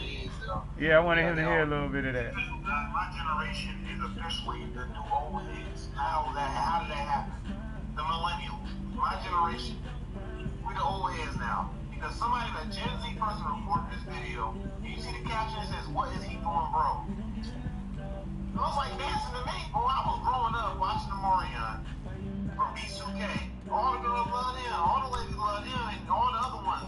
Yeah, I wanted him to hear a little bit of that. My generation is officially the new old heads. How did that happen? The millennials. My generation. We the old heads now. Because somebody, a Gen Z person recorded this video, and you see the caption, it says, "What is he doing, bro?" I was like dancing to me, bro. I was growing up watching the Marion from B2K. All the girls loved him, all the ladies loved him, and all the other ones,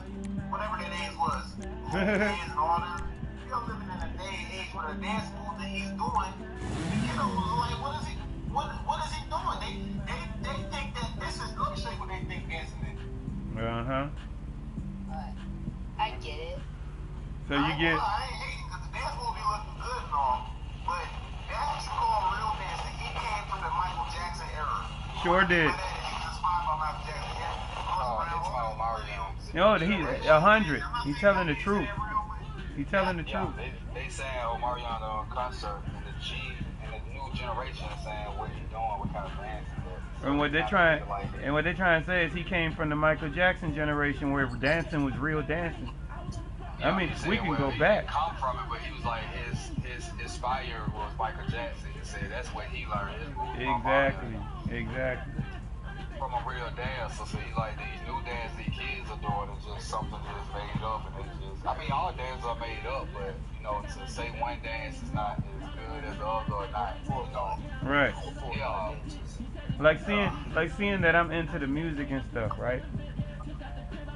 whatever their names was. And all them. You're living in a day and age where the dance move that he's doing, the kiddos was like, what is he doing? They think that this is, let me show you what they think dancing is. I get it. So you get. I ain't hating because the dance move be looking good and all, but that's what you call real dancing. He came from the Michael Jackson era. Sure did. He was inspired by Michael Jackson. No, he's 100. He's telling the truth. He's telling the truth. They saying Omarion concert and the new generation is saying what he doing, what kind of dance is that. And what they're trying to say is he came from the Michael Jackson generation where dancing was real dancing. I mean, we can go back. He come from it, but he was like his inspire was Michael Jackson. He said that's what he learned his move Exactly. From a real dancer, so he's like these new dances these kids are doing is just something just made up, and it's just. I mean, all dances are made up, but you know, to say one dance is not as good as the other or not, you know. Right. Yeah. Like seeing that I'm into the music and stuff, right?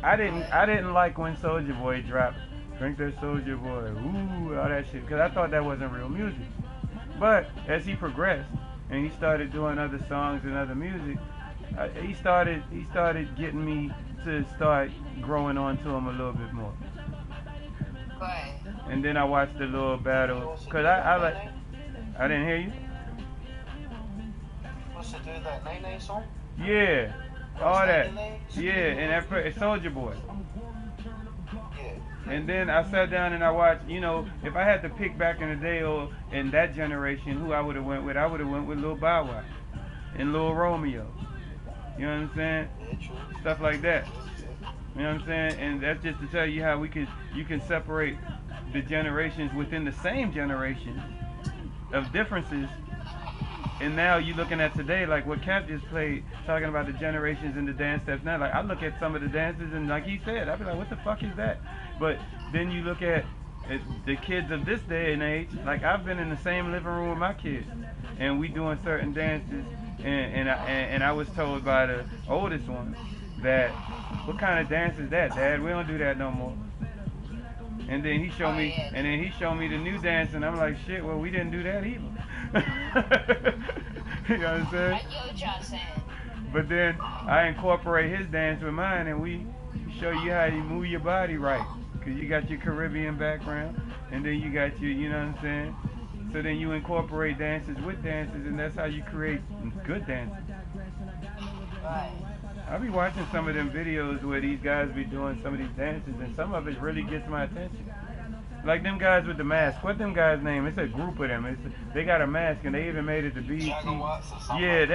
I didn't like when Soulja Boy dropped "Drink That Soulja Boy," ooh, all that shit, because I thought that wasn't real music. But as he progressed and he started doing other songs and other music, he started getting me to start growing onto him a little bit more. Right. And then I watched the little battle, cause I didn't hear you. What's it do that Nene song? Yeah, all that. Yeah, and that Soulja Boy. Yeah. And then I sat down and I watched. You know, if I had to pick back in the day or in that generation, who I would have went with, I would have went with Lil Bow Wow and Lil Romeo. You know what I'm saying? Yeah, true. Stuff like that. You know what I'm saying? And that's just to tell you how you can separate the generations within the same generation of differences. And now you're looking at today, like what Cap just played, talking about the generations and the dance steps now. Like I look at some of the dances and like he said, I'd be like, what the fuck is that? But then you look at the kids of this day and age, like I've been in the same living room with my kids and we doing certain dances. And I was told by the oldest one that, what kind of dance is that, Dad? We don't do that no more. And then he showed me, the new dance, and I'm like, shit. Well, we didn't do that either. You know what I'm saying? I get what y'all saying. But then I incorporate his dance with mine, and we show you how you move your body right, cause you got your Caribbean background, and then you got your, you know what I'm saying? So then you incorporate dances with dances, and that's how you create good dances. Right. I be watching some of them videos where these guys be doing some of these dances, and some of it really gets my attention. Like them guys with the mask. What them guys' name? It's a group of them. They got a mask, and they even made it to BET. Yeah,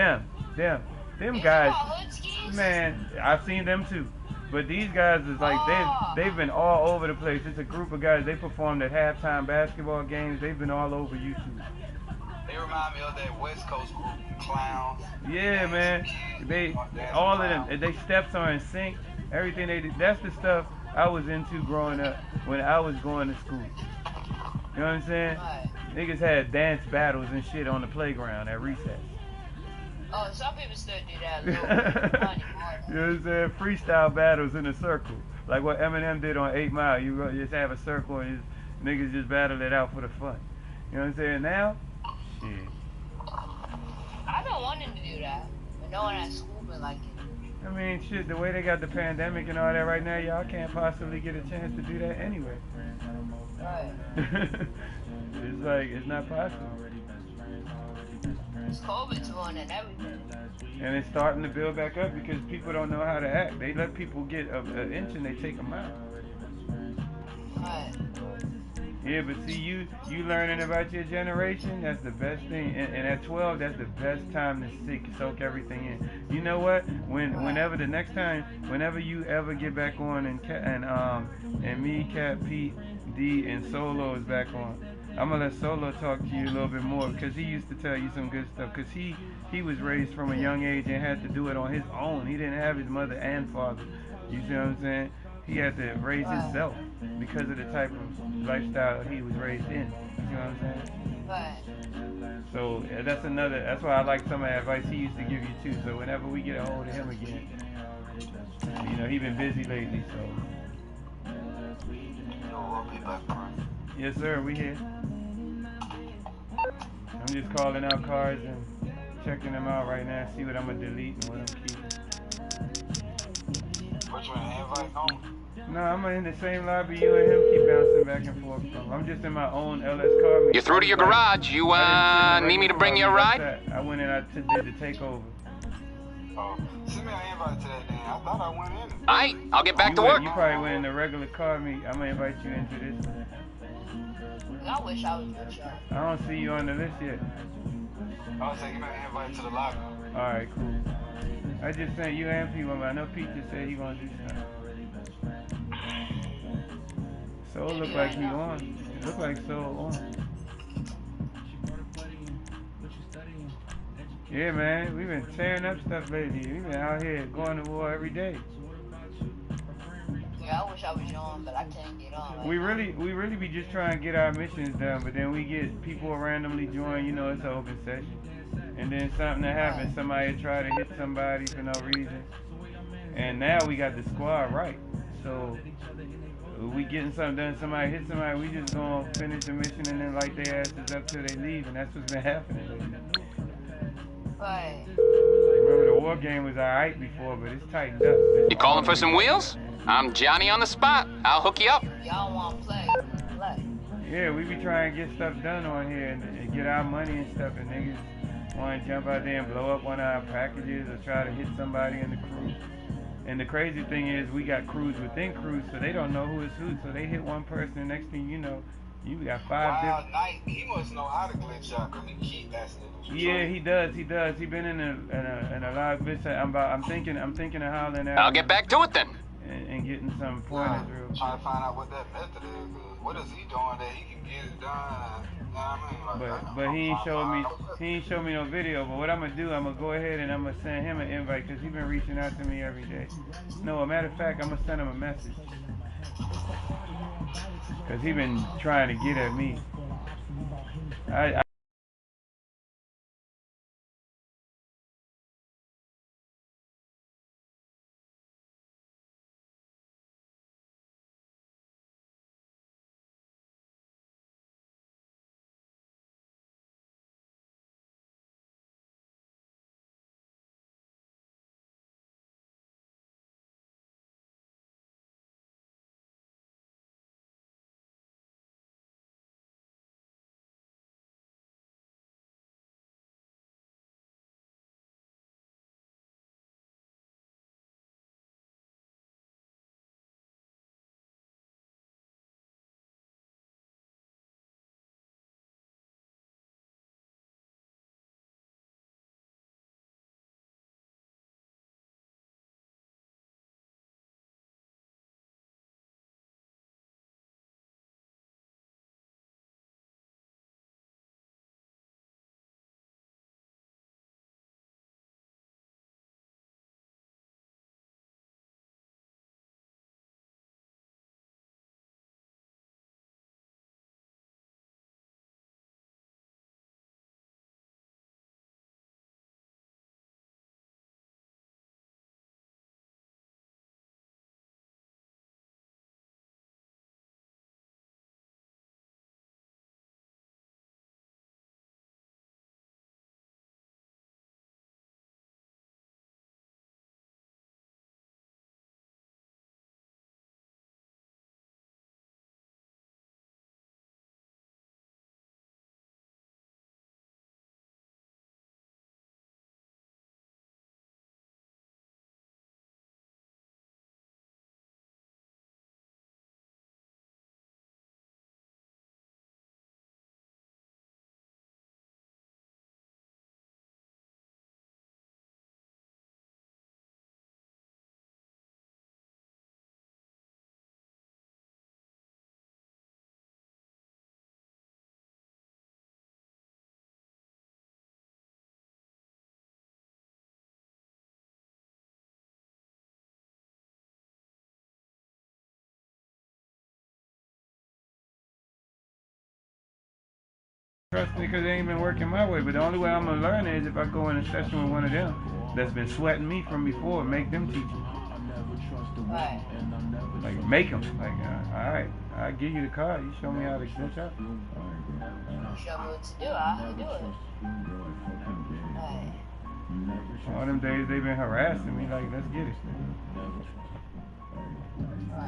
them guys. Man, I've seen them too. But these guys is like, they've been all over the place. It's a group of guys. They performed at halftime basketball games. They've been all over YouTube. They remind me of that West Coast group, Clowns. Yeah, man. All of them. They steps are in sync. Everything they do. That's the stuff I was into growing up when I was going to school. You know what I'm saying? Niggas had dance battles and shit on the playground at recess. Oh, some people still do that. You know what I'm saying? Freestyle battles in a circle. Like what Eminem did on 8 Mile. You just have a circle and niggas just battle it out for the fun. You know what I'm saying? Now, shit. I've been wanting to do that, but no one at school been like it. I mean, shit, the way they got the pandemic and all that right now, y'all can't possibly get a chance to do that anyway. Right. It's like, it's not possible. It's COVID's on and everything. And it's starting to build back up because people don't know how to act. They let people get an inch and they take them out. Right. Yeah, but see, you learning about your generation, that's the best thing. And at 12, that's the best time to soak everything in. You know what? Whenever the next time, whenever you ever get back on and me, Cat, Pete, D, and Solo is back on, I'm gonna let Solo talk to you a little bit more because he used to tell you some good stuff. Cause he was raised from a young age and had to do it on his own. He didn't have his mother and father. You see what I'm saying? He had to raise himself because of the type of lifestyle he was raised in. You know what I'm saying? Right. So that's why I like some of the advice he used to give you too. So whenever we get a hold of him again, you know, he been busy lately, so. Yo, we'll be back, bro. Yes, sir, we here. I'm just calling out cards and checking them out right now, see what I'm gonna delete and what I'm keeping. What you in the invite on? No, I'm in the same lobby you and him keep bouncing back and forth from. I'm just in my own LS car meet. You're through to your garage. You need me to bring you a ride? I went in, I did the takeover. Oh, send me an invite to that thing. I thought I went in. Aight, I'll get back to work. You probably went in the regular car meet. I'm gonna invite you into this. I wish I was with y'all. I don't see you on the list yet. I was taking an invite to the lobby. Alright, cool. I just sent you and P one, but I know Pete just said he gonna do something. Soul look like he on. It look like Soul on. Yeah, man, we've been tearing up stuff lately. We've been out here going to war every day. Yeah, I wish I was on, but I can't get on. We really be just trying to get our missions done, but then we get people randomly join. You know, it's an open session, and then something that happens, somebody try to hit somebody for no reason, and now we got the squad right. So we getting something done, somebody hit somebody, we just gonna finish the mission and then light their asses up till they leave, and that's what's been happening lately. Right. Remember the war game was alright before, but it's tightened up. You calling for some wheels? I'm Johnny on the spot. I'll hook you up. Y'all want to play? Yeah, we be trying to get stuff done on here and get our money and stuff, and niggas want to jump out there and blow up one of our packages or try to hit somebody in the crew. And the crazy thing is we got crews within crews, so they don't know who is who, so they hit one person, and next thing you know, you got 5 different... Knight, he must know how to glitch out, because he keep asking. Yeah, he does. He been in a lot of glitch. I'm thinking of howling out. I'll get back to it then. And getting some pointers real quick. Trying to find out what that method is. What is he doing that he can get it done? You know what I mean? Like, but he ain't showed me no video. But what I'm gonna do, I'm gonna go ahead and I'm gonna send him an invite because he's been reaching out to me every day. No, a matter of fact, I'm gonna send him a message because he been trying to get at me. trusting it because it ain't been working my way. But the only way I'm gonna learn it is if I go in a session with one of them that's been sweating me from before, make them teach me. Right. Like make them. Like, all right, I give you the card. You show me how to do it. Show me what to do. I'll do it. Right. All them days they've been harassing me. Like, let's get it.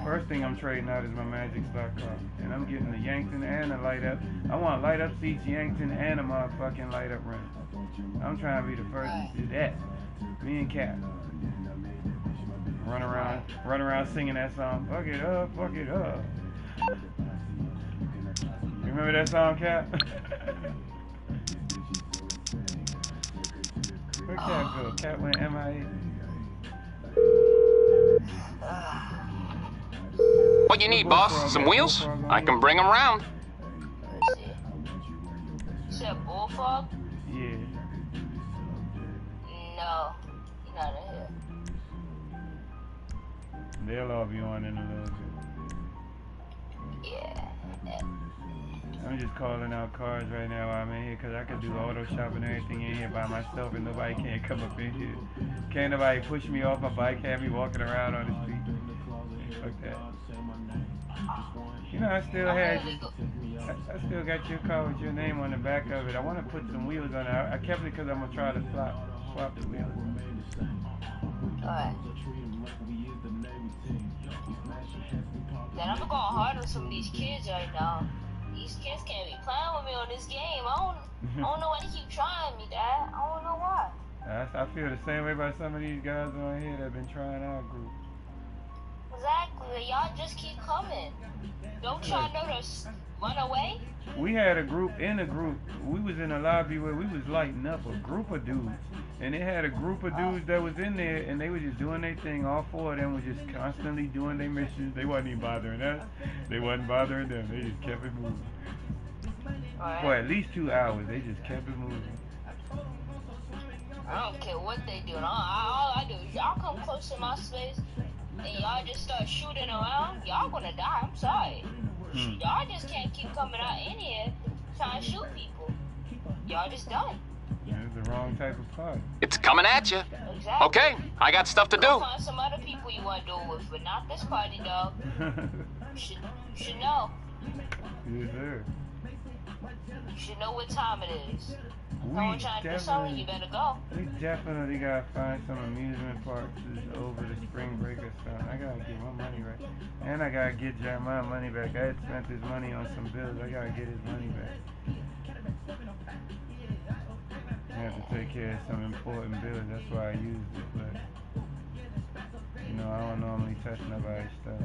First thing I'm trading out is my Magic Slot car. And I'm getting the Yankton and the light up. I want light up seats, Yankton, and a motherfucking light up rim. I'm trying to be the first to do that. Me and Cap. Run around singing that song. Fuck it up, fuck it up. You remember that song, Cap? Where Cap go? Cap went MIA. What you need, boss? Some wheels? I can bring them round. You said Bullfrog? Yeah. No, you're not in here. They'll all be on in a little bit. Yeah. I'm just calling out cars right now while I'm in here because I can do auto shop and everything in here by myself and nobody can't come up in here. Can't nobody push me off my bike, have me walking around on the street. Fuck that. You know, I still got your car with your name on the back of it. I want to put some wheels on it. I kept it because I'm going to try to swap the wheels. Alright. Then I'm going hard on some of these kids right now. These kids can't be playing with me on this game. I don't know why they keep trying me, Dad. I don't know why. I feel the same way about some of these guys on here that have been trying our group. Exactly. Y'all just keep coming. Don't y'all know to run away? We had a group in a group. We was in a lobby where we was lighting up a group of dudes. And they had a group of dudes that was in there and they were just doing their thing. All four of them were just constantly doing their missions. They wasn't even bothering us. They wasn't bothering them. They just kept it moving. Right. For at least 2 hours, they just kept it moving. I don't care what they do. All I do is y'all come close to my space and y'all just start shooting around. Y'all gonna die. I'm sorry. Y'all just can't keep coming out in here trying to shoot people. Y'all just done. It's the wrong type of party. It's coming at you. Exactly. Okay, I got stuff to Go do. find some other people you want to do it with, but not this party, dog. You should know. Yes, sir. You should know what time it is. We trying to do something, you better go. We definitely gotta find some amusement parks over the spring break or something. I gotta get my money right. And I gotta get Jeremiah money back. I had spent his money on some bills. I gotta get his money back. I have to take care of some important bills. That's why I used it. But, you know, I don't normally touch nobody's stuff.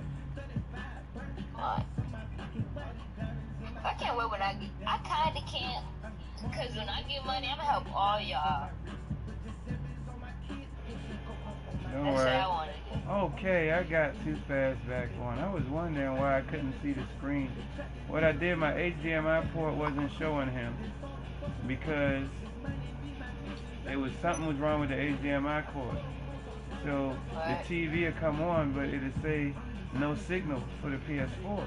I can't wait when I kinda can't. Because when I get money, I'm gonna help all y'all. Don't That's worry. what I want to do. Okay, I got too fast back on. I was wondering why I couldn't see the screen. What I did, my HDMI port wasn't showing him because something was wrong with the HDMI cord. So the TV would come on, but it would say no signal for the PS4.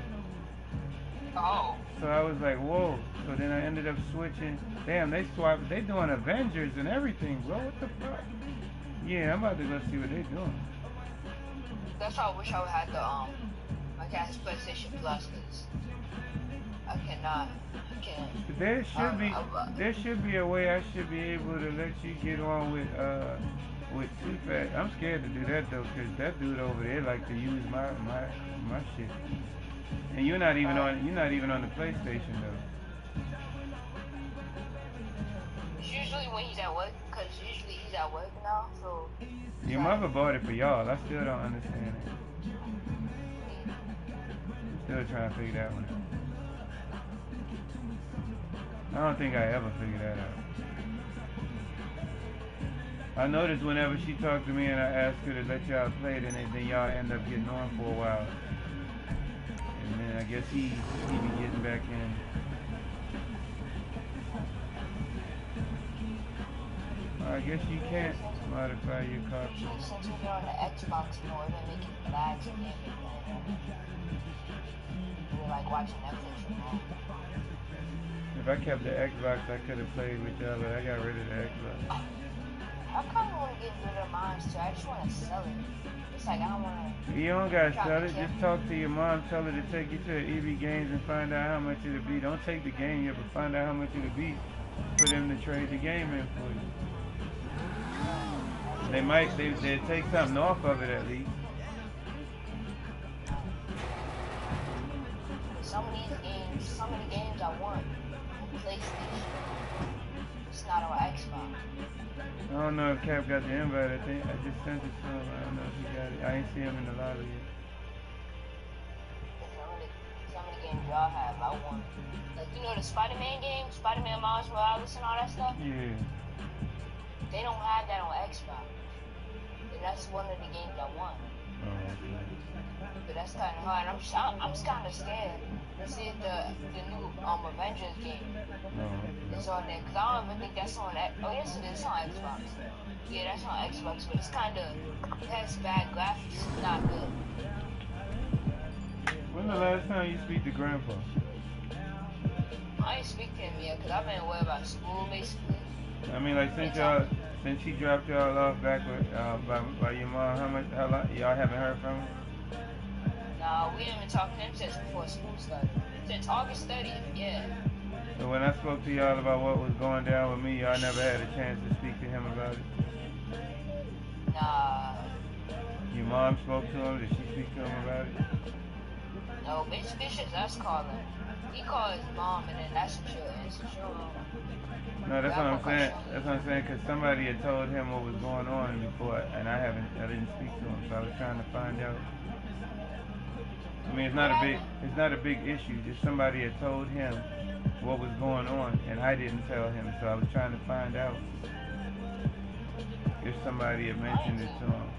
Oh. So I was like, whoa. So then I ended up switching. Damn, they doing Avengers and everything, bro. What the fuck? Yeah, I'm about to go see what they doing. That's why I wish I had the my gas PlayStation Plus, because I can't. There should be a way I should be able to let you get on with Too Fat. I'm scared to do that though, cause that dude over there like to use my shit. And you're not even on the PlayStation though. Usually when he's at work, because usually he's at work now, so... Your mother bought it for y'all. I still don't understand it. Still trying to figure that one out. I don't think I ever figured that out. I noticed whenever she talked to me and I asked her to let y'all play it, and then y'all end up getting on for a while. And then I guess he be getting back in. I guess you can't modify your car. Since we're on the Xbox more, we're making lags and everything. We're like watching Netflix from home. If I kept the Xbox, I could have played with y'all, but I got rid of the Xbox. I kind of want to get rid of mine too. I just want to sell it. It's like I don't want to. You don't gotta sell it. Just talk to your mom, tell her to take you to EB Games and find out how much it'll be. Don't take the game yet, but find out how much it'll be for them to trade the game in for you. They'll take something off of it at least. Some of the games I want on PlayStation. It's not on Xbox. I don't know if Cap got the invite. I think I just sent it to him. I don't know if he got it. I ain't see him in the lobby yet. Some of the games y'all have, I want. Like, you know the Spider-Man games, Spider-Man Miles Morales and all that stuff? Yeah. They don't have that on Xbox. And that's one of the games I want. Oh, okay. But that's kind of hard. I'm just kind of scared to see if the new Avengers game is on there. Because I don't even think that's on that. Oh, yes, it is on Xbox. Yeah, that's on Xbox. But it's kind of, it has bad graphics. It's not good. When the last time you speak to Grandpa? I ain't speak to him yet because I've been worried about school, basically. I mean, like, since he dropped y'all off back with, by your mom, how long, y'all haven't heard from him? No, we haven't talked to him since before school started. Since August 30th, yeah. So when I spoke to y'all about what was going down with me, y'all never had a chance to speak to him about it? Nah. Your mom spoke to him? Did she speak to him about it? No, basically it's just us calling. He called his mom and then that's what she'll answer. No, that's what I'm saying. That's what I'm saying, because somebody had told him what was going on before, and I didn't speak to him, so I was trying to find out. I mean, it's not a big issue. Just somebody had told him what was going on, and I didn't tell him, so I was trying to find out if somebody had mentioned it to him.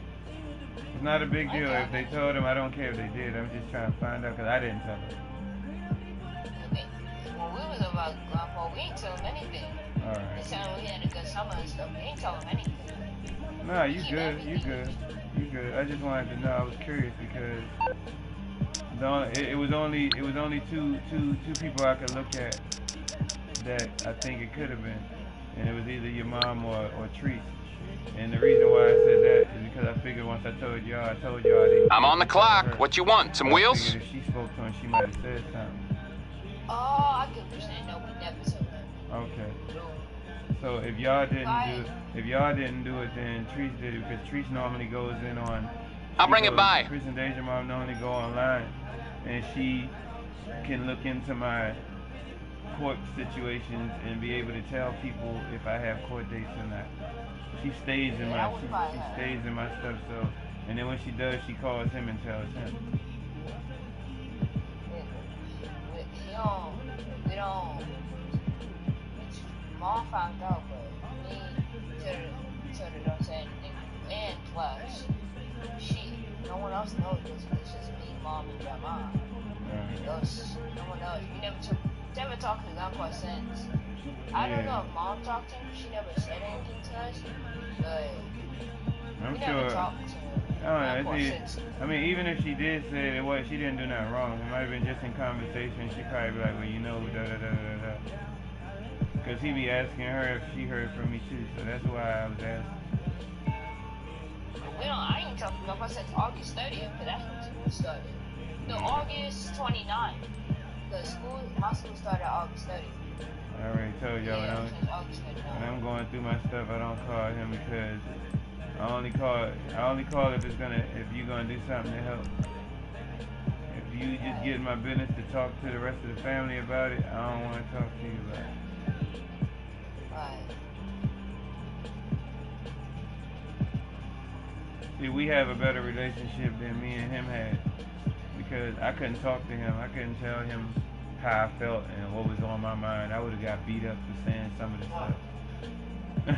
It's not a big deal. If they told him, I don't care if they did. I'm just trying to find out, because I didn't tell him. When we was about Grandpa, we ain't tell him anything. Alright. They said we had a good summer and stuff. We ain't tell him anything. Nah, you good. You good. I just wanted to know. I was curious because it was only two people I could look at that I think it could have been, and it was either your mom or Treese. And the reason why I said that is because I figured once I told y'all I didn't. I'm on the clock. What you want? Some wheels? I figured if she spoke to him, she might have said something. Oh, I can understand. No, we never told him. Okay. So if y'all didn't do it, then Treese did it, because Treese normally goes in on. I'll bring it by. Prison Danger Mom normally go online, and she can look into my court situations and be able to tell people if I have court dates or not. She stays in my stuff. So, and then when she does, she calls him and tells him. We don't. Mom found out, but me told her don't say anything. And plus, no one else knows this. It's just me, Mom, and your mom. No one else. We never talked to Grandpa since. I don't know if Mom talked to him. She never said anything to us, but I'm we sure. never talked to him. I mean, even if she did say it, she didn't do nothing wrong. It might have been just in conversation. She'd probably be like, well, you know, da da da da da. Because he be asking her if she heard from me too, so that's why I was asking. I ain't talking about since August 30th, because that's when school started. No, August 29th. My school started August 30th. I already told y'all when I'm going through my stuff, I don't call him because I only call if you're gonna do something to help. If you just get in my business to talk to the rest of the family about it, I don't want to talk to you about it. See, we have a better relationship than me and him had, because I couldn't talk to him. I couldn't tell him how I felt and what was on my mind. I would have got beat up for saying some of the stuff. I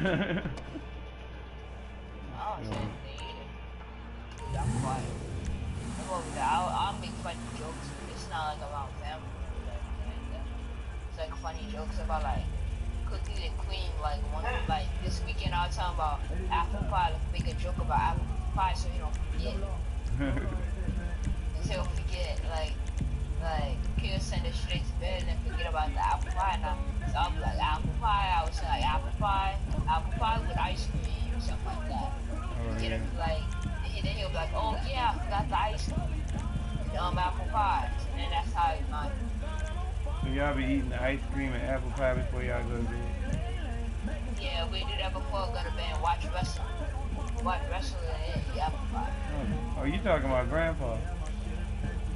don't say anything either. I'm quiet. I'll make funny jokes. It's not like around family or anything like that. It's like funny jokes about like Cookie and Queen. Like this weekend I was talking about apple pie. Make a joke about apple pie so he don't forget. So he'll forget. Like he'll send it straight to bed and then forget about the apple pie. And I So I'll be like apple pie. I would say like apple pie with ice cream, something like that. Oh, Get yeah. him like, and then he'll be like, oh yeah, I forgot the ice cream. Apple pies. And then that's how you might. So y'all be eating the ice cream and apple pie before y'all go to bed? Yeah, we do that before we go to bed and watch wrestling. Watch wrestling and eat apple pie. Oh, you talking about Grandpa?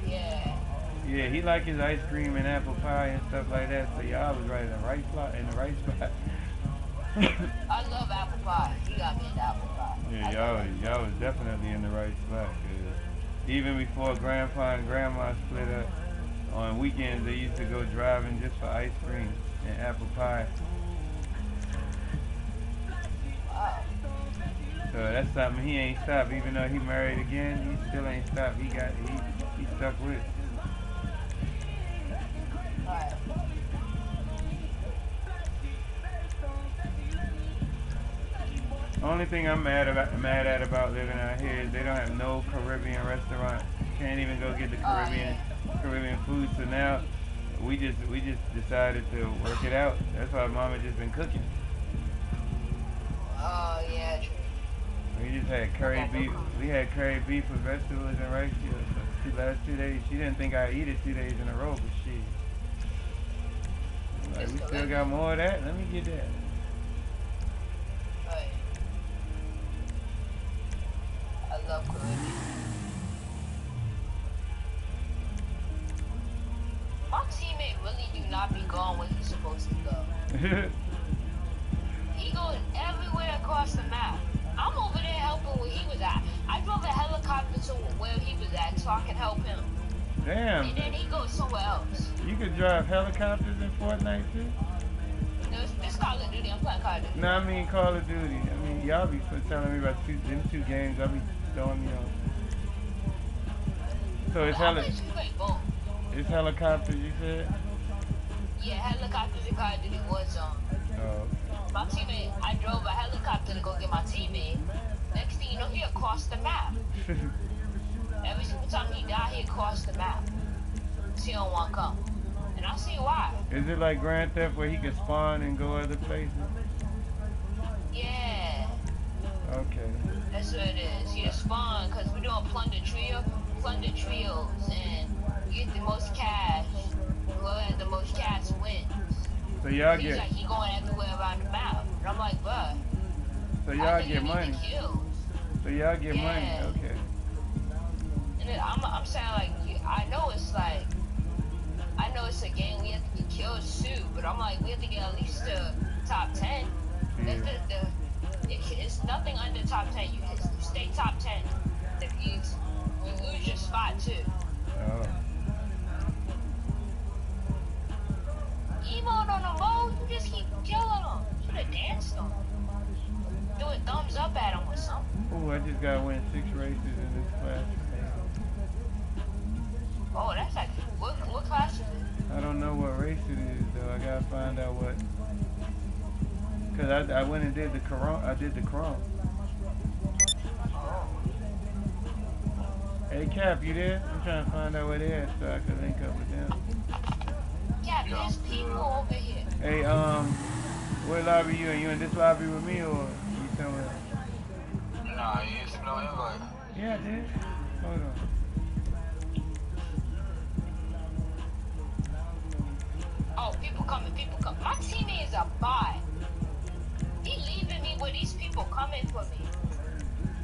Yeah. Yeah, he like his ice cream and apple pie and stuff like that. So y'all was right in the right spot. I love apple pie. You got me into apple pie. Yeah, y'all was definitely in the right spot. Cause even before Grandpa and Grandma split up, on weekends they used to go driving just for ice cream and apple pie. Wow. So that's something he ain't stopped. Even though he married again, he still ain't stopped. He stuck with it. Right. Only thing I'm mad at about living out here is they don't have no Caribbean restaurant. Can't even go get the Caribbean food. So now we just decided to work it out. That's why Mama just been cooking. Oh yeah, true. We just had curry beef. We had curry beef with vegetables and rice for the last 2 days. She didn't think I'd eat it 2 days in a row, but she. Like, we still got more of that. Let me get that. Right. I love Caribbean. My teammate really do not be going where he's supposed to go. He goes everywhere across the map. I'm over there helping where he was at. I drove a helicopter to where he was at so I can help him. Damn. And then he goes somewhere else. You could drive helicopters in Fortnite too? No, it's Call of Duty. I'm playing Call of Duty. No, I mean Call of Duty. I mean, y'all be telling me about them two games. I'll be throwing me on. So it's helicopters, you said? Yeah, helicopters and Call of Duty Warzone. Oh. My teammate, I drove a helicopter to go get my teammate. Next thing you know, he across the map. Every single time he died, he across the map. He don't want to come. And I see why. Is it like Grand Theft where he can spawn and go other places? Yeah. Okay. That's what it is. He spawn because we're doing plunder trios, and you get the most cash. Whoever has the most cash wins. So y'all He's get. like, he going everywhere around the map. And I'm like, bruh. So y'all get money. So y'all get money. Yeah. Okay. And then I'm saying like, I know it's a game we have to get kills too, but I'm like, we have to get at least the top 10. Yeah. It's nothing under top 10. You stay top 10. If you lose your spot too. Oh. Emote on the mode, you just keep killing them. You should have danced them. Do a thumbs up at them or something. Ooh, I just got to win 6 races in this class. Oh, that's like, what class is it? I don't know what race it is though. I gotta find out what. Cause I went and did the Chrome. I did the Chrome. Hey Cap, you there? I'm trying to find out where they at so I can link up with them. Cap, there's people over here. Hey, what lobby you in? You in this lobby with me or you somewhere else? Nah, you ain't seen no invite. Yeah, I did. Hold on. Oh, people coming. My teammate is a bot. He leaving me where these people coming for me.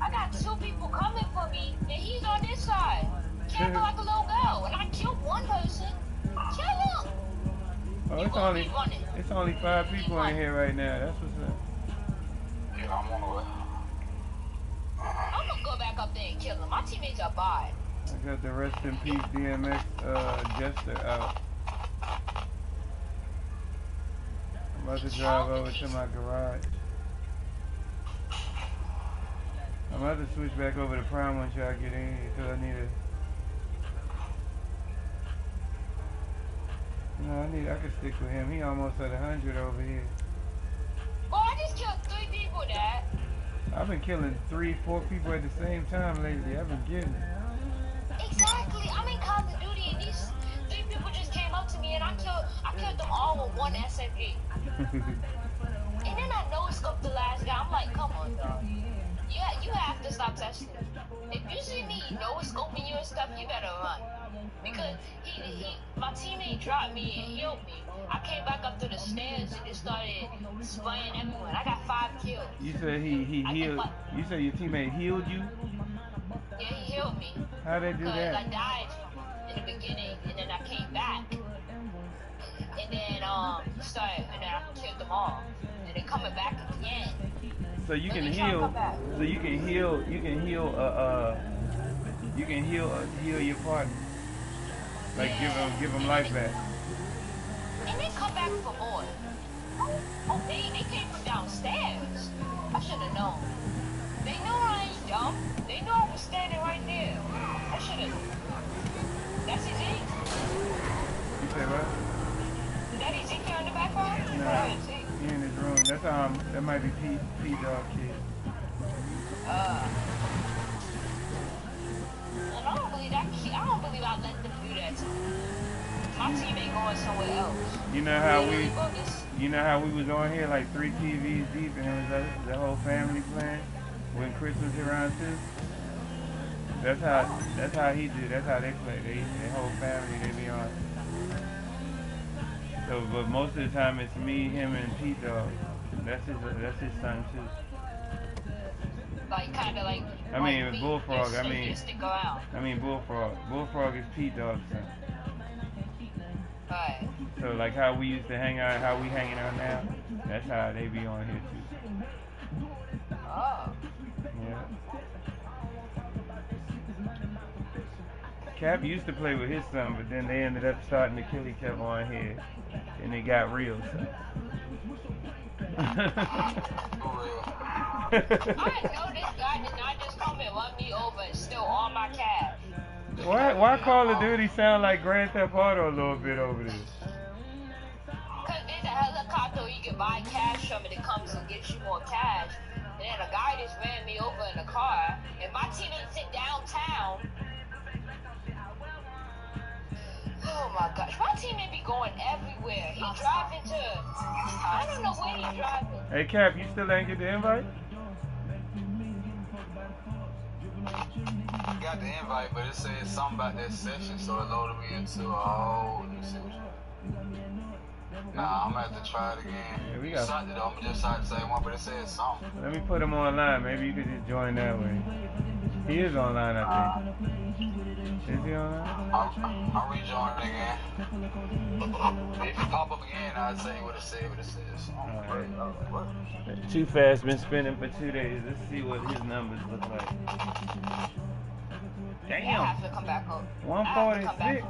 I got 2 people coming for me, and he's on this side. Camping like a little girl, and I killed one person. Kill him! Oh, it's only 5 people in here right now. That's what's up. Yeah, I'm on the way. I'm gonna go back up there and kill him. My teammates are bot. I got the rest in peace DMX Jester out. I'm about to drive over to my garage. I'm about to switch back over to Prime once y'all get in here because I need a... I can stick with him. He almost at 100 over here. Oh, I just killed 3 people, Dad. I've been killing 3, 4 people at the same time lately. I've been getting it. Exactly. I'm in Call of Duty, and these 3 people just came up to me, and I I killed them all with one SMG. And then I no-scoped the last guy. I'm like, come on, dog. You have to stop testing. If you see me no-scoping you and stuff, you better run. Because my teammate dropped me and healed me. I came back up to the stairs and just started spraying everyone. I got 5 kills. You said he healed. You said your teammate healed you? Yeah, he healed me. How'd they do that? Because I died in the beginning, and then I came back. And then started, and then I killed them all. And then coming back again. So you can heal. So you can heal. You can heal. You can heal your partner. Like yeah. give them life back. And then come back for more. Oh, they came from downstairs. I should have known. They know I ain't dumb. They know I was standing right there. I should have. That's Ezekiel. You say what? Is that Ezekiel in the background? Nah, he in his room. That's that might be P Dog Kid. And I don't believe that. I don't believe I let them do that to me. My team ain't going somewhere else. You know how we was on here like 3 TVs deep, and it was the whole family playing when Chris was around too. That's how he did. That's how they play. The whole family, they be on. So, but most of the time it's me, him, and P Dog. That's his son too. Like kind of like. I mean Bullfrog. I mean Bullfrog. Bullfrog is P Dog's son. Right. So like how we used to hang out, how we hanging out now. That's how they be on here too. Oh. Yeah. Cap used to play with his son, but then they ended up starting to kill each other on here, and it got real. So. I know this guy did not just come and run me over and steal all my cash. Why Call of Duty sound like Grand Theft Auto a little bit over there? Because there's a helicopter you can buy cash from and it comes and gives you more cash. And then a guy just ran me over in a car, and my teammates in downtown. Oh my gosh, my teammate be going everywhere. He driving to, I don't know where he driving. Hey Cap, you still ain't get the invite? Got the invite, but it said something about that session, so it loaded me into a whole new section. Nah, I'm gonna have to try it again. Yeah, we got something though. I'm just trying to say one, but it said something. Let me put him online. Maybe you could just join that way. He is online, I think. Is he online? I'll rejoin again. If you pop up again, I'd say what it said, Alright. Too Fast been spinning for 2 days. Let's see what his numbers look like. Damn. Yeah, I have to come back home. 146.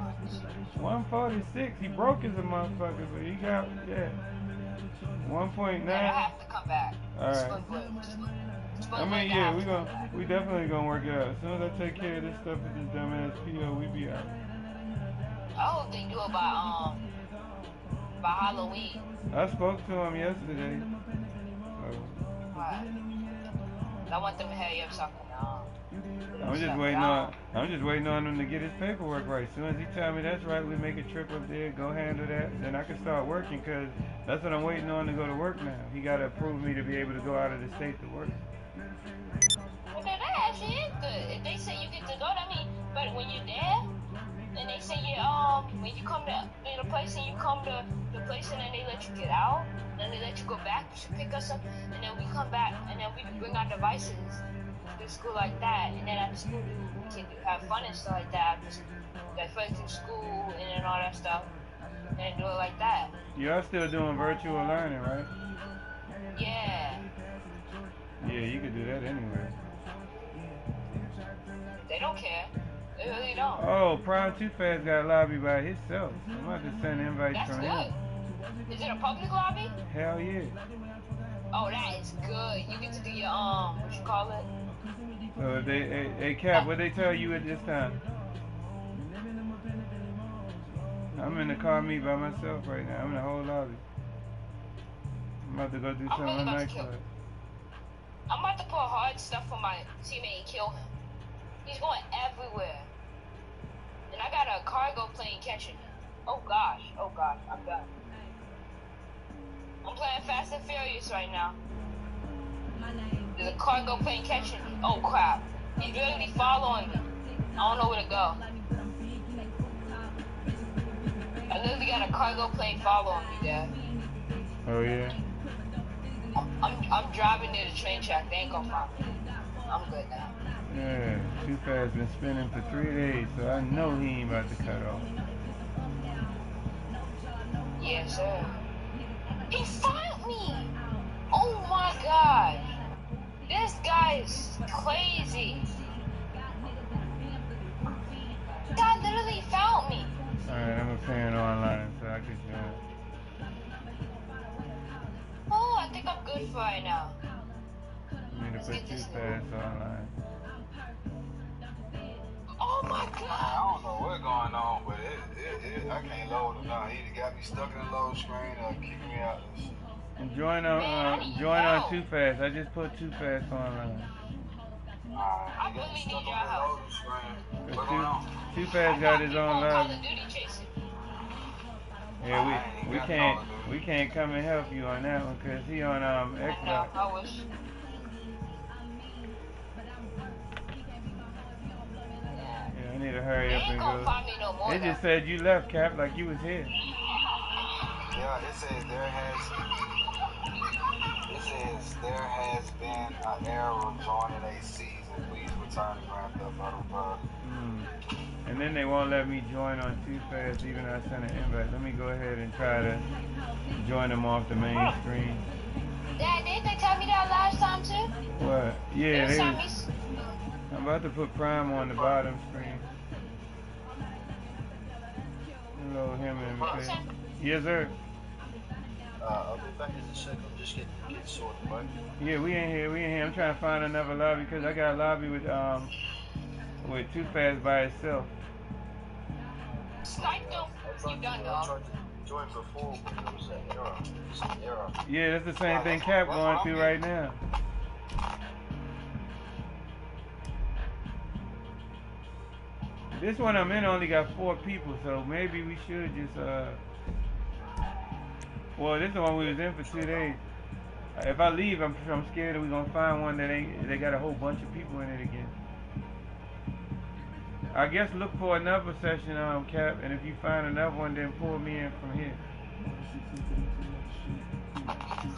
146. He broke as a motherfucker, but he got 1.9. Yeah, I have to come back. Alright. I mean, yeah, we definitely gonna work it out. As soon as I take care of this stuff with this dumbass PO, we be out. I hope they do it by Halloween. I spoke to him yesterday. Right. I want them to hurry up so I can I'm just waiting on him to get his paperwork right. As soon as he tell me that's right, we make a trip up there, go handle that, then I can start working, because that's what I'm waiting on to go to work now. He got to approve me to be able to go out of the state to work. Well, that actually is good. If they say you get to go, I mean, but when you're there, and they say when you come to the place and you come to the place and then they let you get out, then they let you go back, you should pick us up, and then we come back, and then we can bring our devices to school like that, and then at the school we can have fun and stuff like that. Get fun through school and then all that stuff, and do it like that. Y'all still doing virtual learning, right? Yeah. Yeah, you could do that anywhere. They don't care. They really don't. Oh, Prime Too Fast got lobbied by himself. I'm about to send invites That's from good. him. Is it a public lobby? Hell yeah. Oh, that is good. You get to do your what you call it? So if hey Cap, what they tell you at this time? I'm in the car meet by myself right now. I'm in the whole lobby. I'm about to go do something on nightclub. I'm about to put hard stuff on my teammate and kill him. He's going everywhere. And I got a cargo plane catching him. Oh gosh, I'm done. I'm playing Fast and Furious right now. There's a cargo plane catching me. Oh crap. He's really following me. I don't know where to go. I literally got a cargo plane following me there. Oh yeah? I'm driving near the train track. They ain't gonna find me. I'm good now. Yeah, Too Fast been spinning for 3 days, so I know he ain't about to cut off. Yes, sir. He found me! Oh my god! This guy is crazy. This guy literally found me. Alright, I'm a fan online, so I could join. Oh, I think I'm good for right now. I need to put Too Fast online. Oh my I god! don't know what's going on, but I can't load it now. He either got me stuck in the load screen or kicking me out of this shit. And join on Too Fast. I just put Too Fast online. I really need your help. What's going on? Too Fast got his own Call lobby. of Duty chasing. Yeah, we can't come and help you on that one because he on Xbox. No, I wish. Yeah, I need to hurry up and go. Find me no more, They just said you left, Cap, like you was here. Yeah, it says there has been an error joining a season. Please return to Grand Theft Auto 5. And then they won't let me join on Too Fast even though I sent an invite. Let me go ahead and try to join them off the main screen. Dad, didn't they tell me that last time too? What? Yeah, they was, I'm about to put Prime on the bottom screen. Hello, him and yes, sir. I'll be back in a second. I'm just getting sorted, right? Yeah, we ain't here. I'm trying to find another lobby because I got a lobby with Too Fast by itself. Sniped him. You done, dog. I tried to join before, but there was an error. It's an error. Yeah, that's the same thing Cap going through right now. This one I'm in only got 4 people, so maybe we should just well, this is the one we was in for 2 days. If I leave, I'm scared that we're gonna find one that they got a whole bunch of people in it again. I guess look for another session, Cap, and if you find another one, then pull me in from here.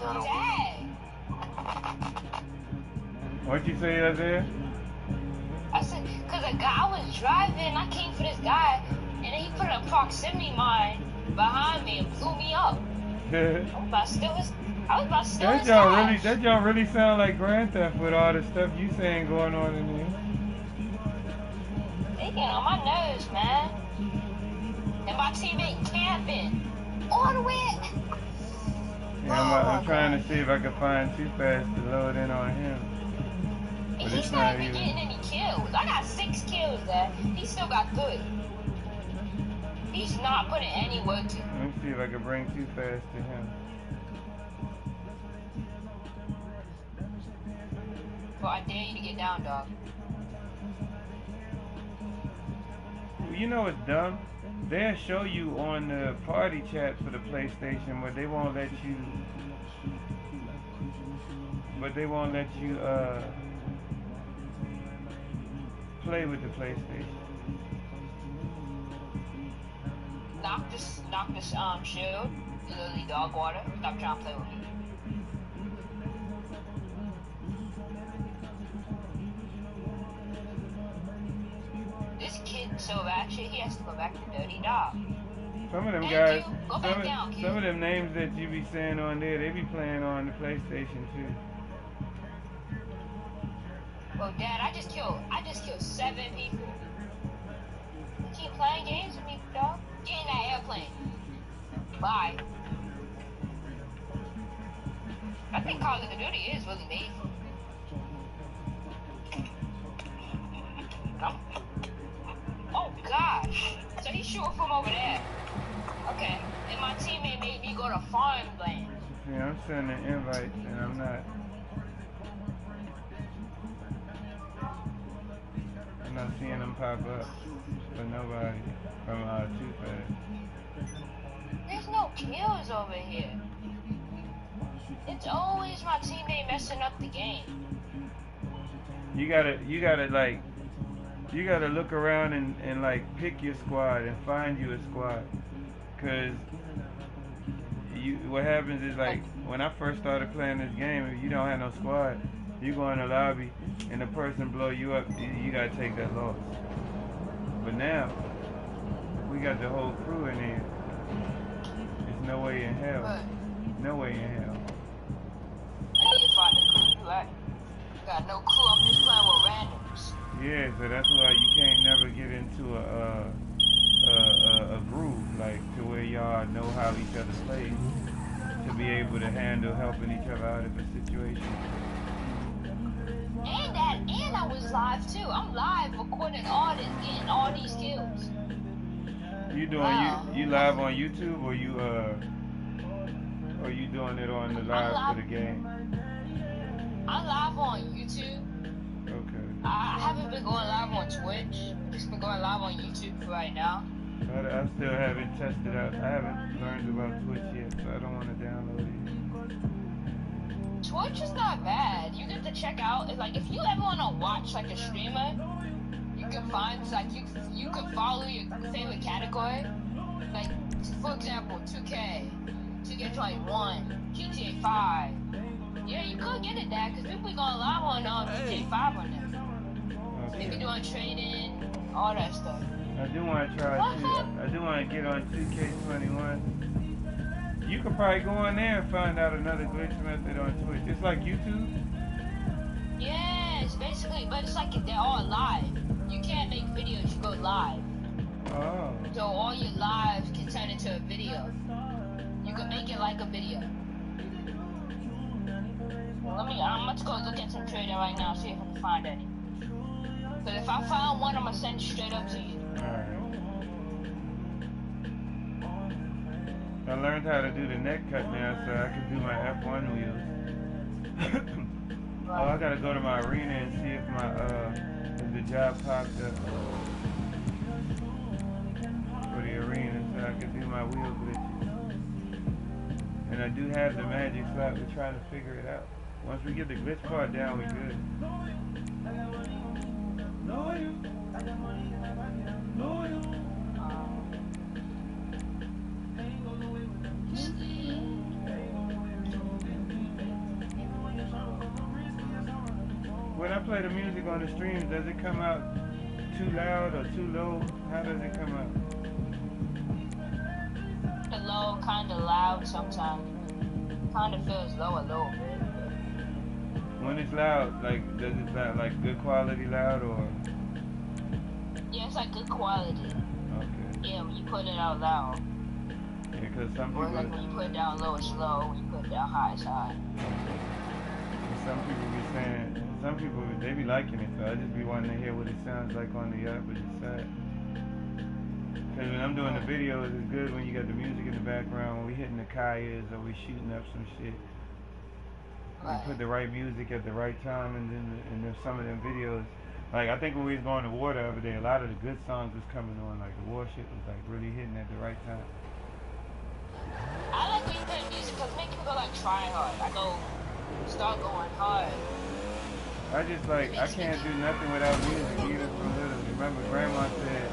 Dad. What'd you say, Isaiah? I said, because a guy was driving, I came for this guy, and then he put a proximity mine behind me and blew me up. I was about to steal his car. That y'all really sound like Grand Theft with all the stuff you saying going on in here. They getting on my nerves, man. And my teammate camping all the way. Yeah, I'm trying to see if I can find Too Fast to load in on him. But He's not even getting any kills. I got 6 kills there. He still got 3. He's not putting any work in. Let me see if I can bring Too Fast to him. Well, I dare you to get down, dog. You know what's dumb? They'll show you on the party chat for the PlayStation, but they won't let you. Play with the PlayStation. Knock this shield. Literally dog water. Stop trying to play with me. This kid so ratchet, he has to go back to Dirty Dog. Some of them guys, some of them names that you be saying on there, they be playing on the PlayStation too. Well, Dad, I just killed 7 people. You keep playing games with me, dog. Get in that airplane. Bye. I think Call of Duty is really made for me. Oh gosh. So he's shooting from over there. Okay. And my teammate made me go to farmland. Yeah, I'm sending invites and I'm not seeing them pop up for nobody from Too Fast. There's no kills over here. It's always my teammate messing up the game. You gotta look around and like pick your squad and find you a squad. Cause what happens is like when I first started playing this game, if you don't have no squad, you go in the lobby and the person blow you up, you gotta take that loss. But now we got the whole crew in here. There's no way in hell. No way in hell. I need to find the crew, right? Got no crew, I'm just playing with randoms. Yeah, so that's why you can't never get into a groove, like to where y'all know how each other plays, to be able to handle helping each other out of a situation. And I was live too. I'm live recording all this, getting all these kills. You doing you live on YouTube or you doing it on the live for the game? I'm live on YouTube. Okay. I haven't been going live on Twitch. Just been going live on YouTube for right now. I still haven't tested out. I haven't learned about Twitch yet, so I don't want to download it. Twitch is not bad. You get to check out. It's like if you ever want to watch like a streamer, you can find like you can follow your favorite category. Like for example, 2K, 2K21, GTA 5. Yeah, you could get it there because people be going live on GTA 5 on there. Okay. They be doing trading, all that stuff. I do want to try too. I do want to get on 2K21. You could probably go on there and find out another glitch method on Twitch. It's like YouTube? Yeah, it's basically, but it's like they're all live. You can't make videos, you go live. Oh. So all your lives can turn into a video. You can make it like a video. I'm about to go look at some trading right now, see if I can find any. But if I find one, I'm going to send it straight up to you. Alright. I learned how to do the neck cut now so I can do my F1 wheels. Oh, I gotta go to my arena and see if if the job popped up for the arena so I can do my wheel glitches. And I do have the magic slot, we're trying to figure it out. Once we get the glitch part down, we good. When I play the music on the streams, does it come out too loud or too low? How does it come out? Low, kind of loud sometimes. Kind of feels low a little bit. When it's loud, like, does it sound like good quality loud or? Yeah, it's like good quality. Okay. Yeah, when you put it out loud. Yeah, because some people... Or like when you put it down low, it's low. When you put it down high, it's high. Some people be saying, some people, they be liking it, so I just be wanting to hear what it sounds like on the opposite side. Because when I'm doing the videos, it's good when you got the music in the background, when we hitting the kayas or we shooting up some shit. We put the right music at the right time, and then some of them videos, like I think when we was going to war the other day, a lot of the good songs was coming on, like the war shit was like really hitting at the right time. I like when you play music because it makes me go like trying hard. I go start going hard. I just like, I can't do nothing without music either from little. Remember grandma said,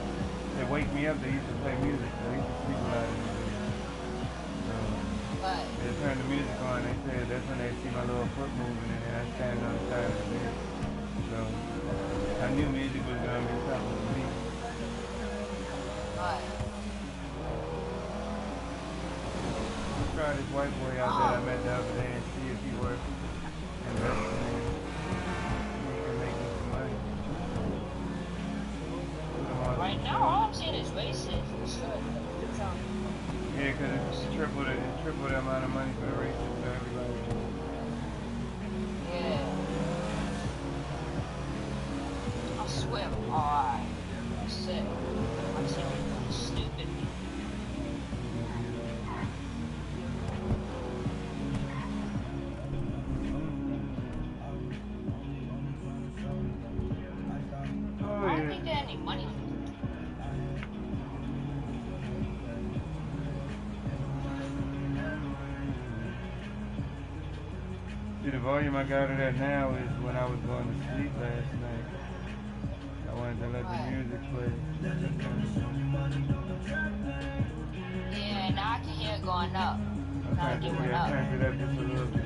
they wake me up, they used to play music, they used to sleep a lot of music. They turn the music on, they said that's when they see my little foot moving and then I stand on the side of the bed. So I knew music was going to be something for me. Let's try this white boy out that I met the other day and see if he works. Investing in. He can make me some money. Right now, all I'm seeing is races. Yeah, because it's triple the amount of money for the races for everybody. Yeah. I swear, alright. Sick. I'm sick of stupid. I don't think they had any money. See, the volume I got it at now is when I was going to sleep last night. I wanted to let the music play. Yeah, now I can hear it going up. I turned it up just a little bit.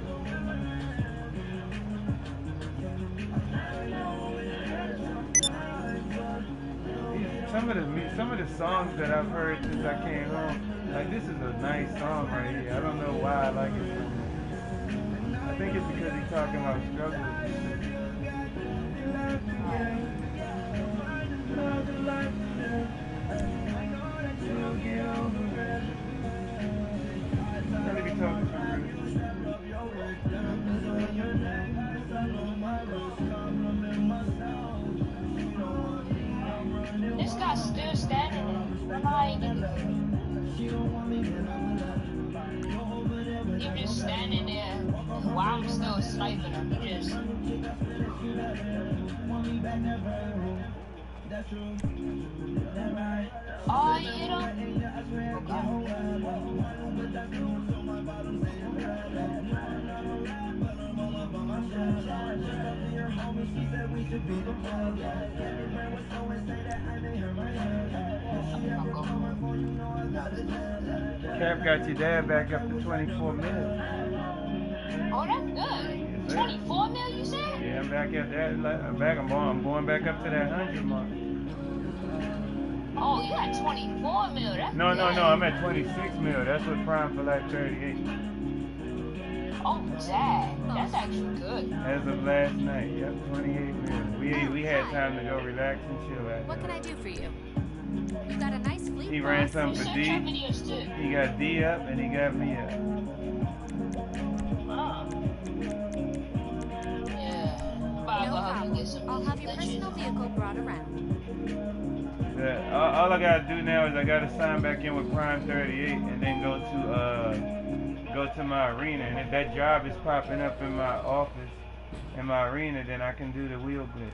Some of the songs that I've heard since I came home, like this is a nice song right here. I don't know why I like it so much. I think it's because he's talking about struggles. Really be talking for real. This guy's still standing there. You're just standing there while I'm still sniping him. You just. Oh, you don't. Cap got your dad back up to 24 minutes. Oh, that's good. Yes, 24 mil, you said? Yeah, I'm back at that. I'm going back up to that 100 mark. Oh, you got 24 mil. That's No, good. I'm at 26 mil. That's what Prime for like 38. Oh, dang. That's actually good. As of last night, yep, 28 mil. We had time to go relax and chill at. What can I do for you? You got a nice fleet. He ran something for D. He got D up and he got me up. Yeah. No problem. I'll have your personal vehicle brought around. All I gotta do now is I gotta sign back in with Prime 38 and then go to my arena. And if that job is popping up in my office, in my arena, then I can do the wheel glitch.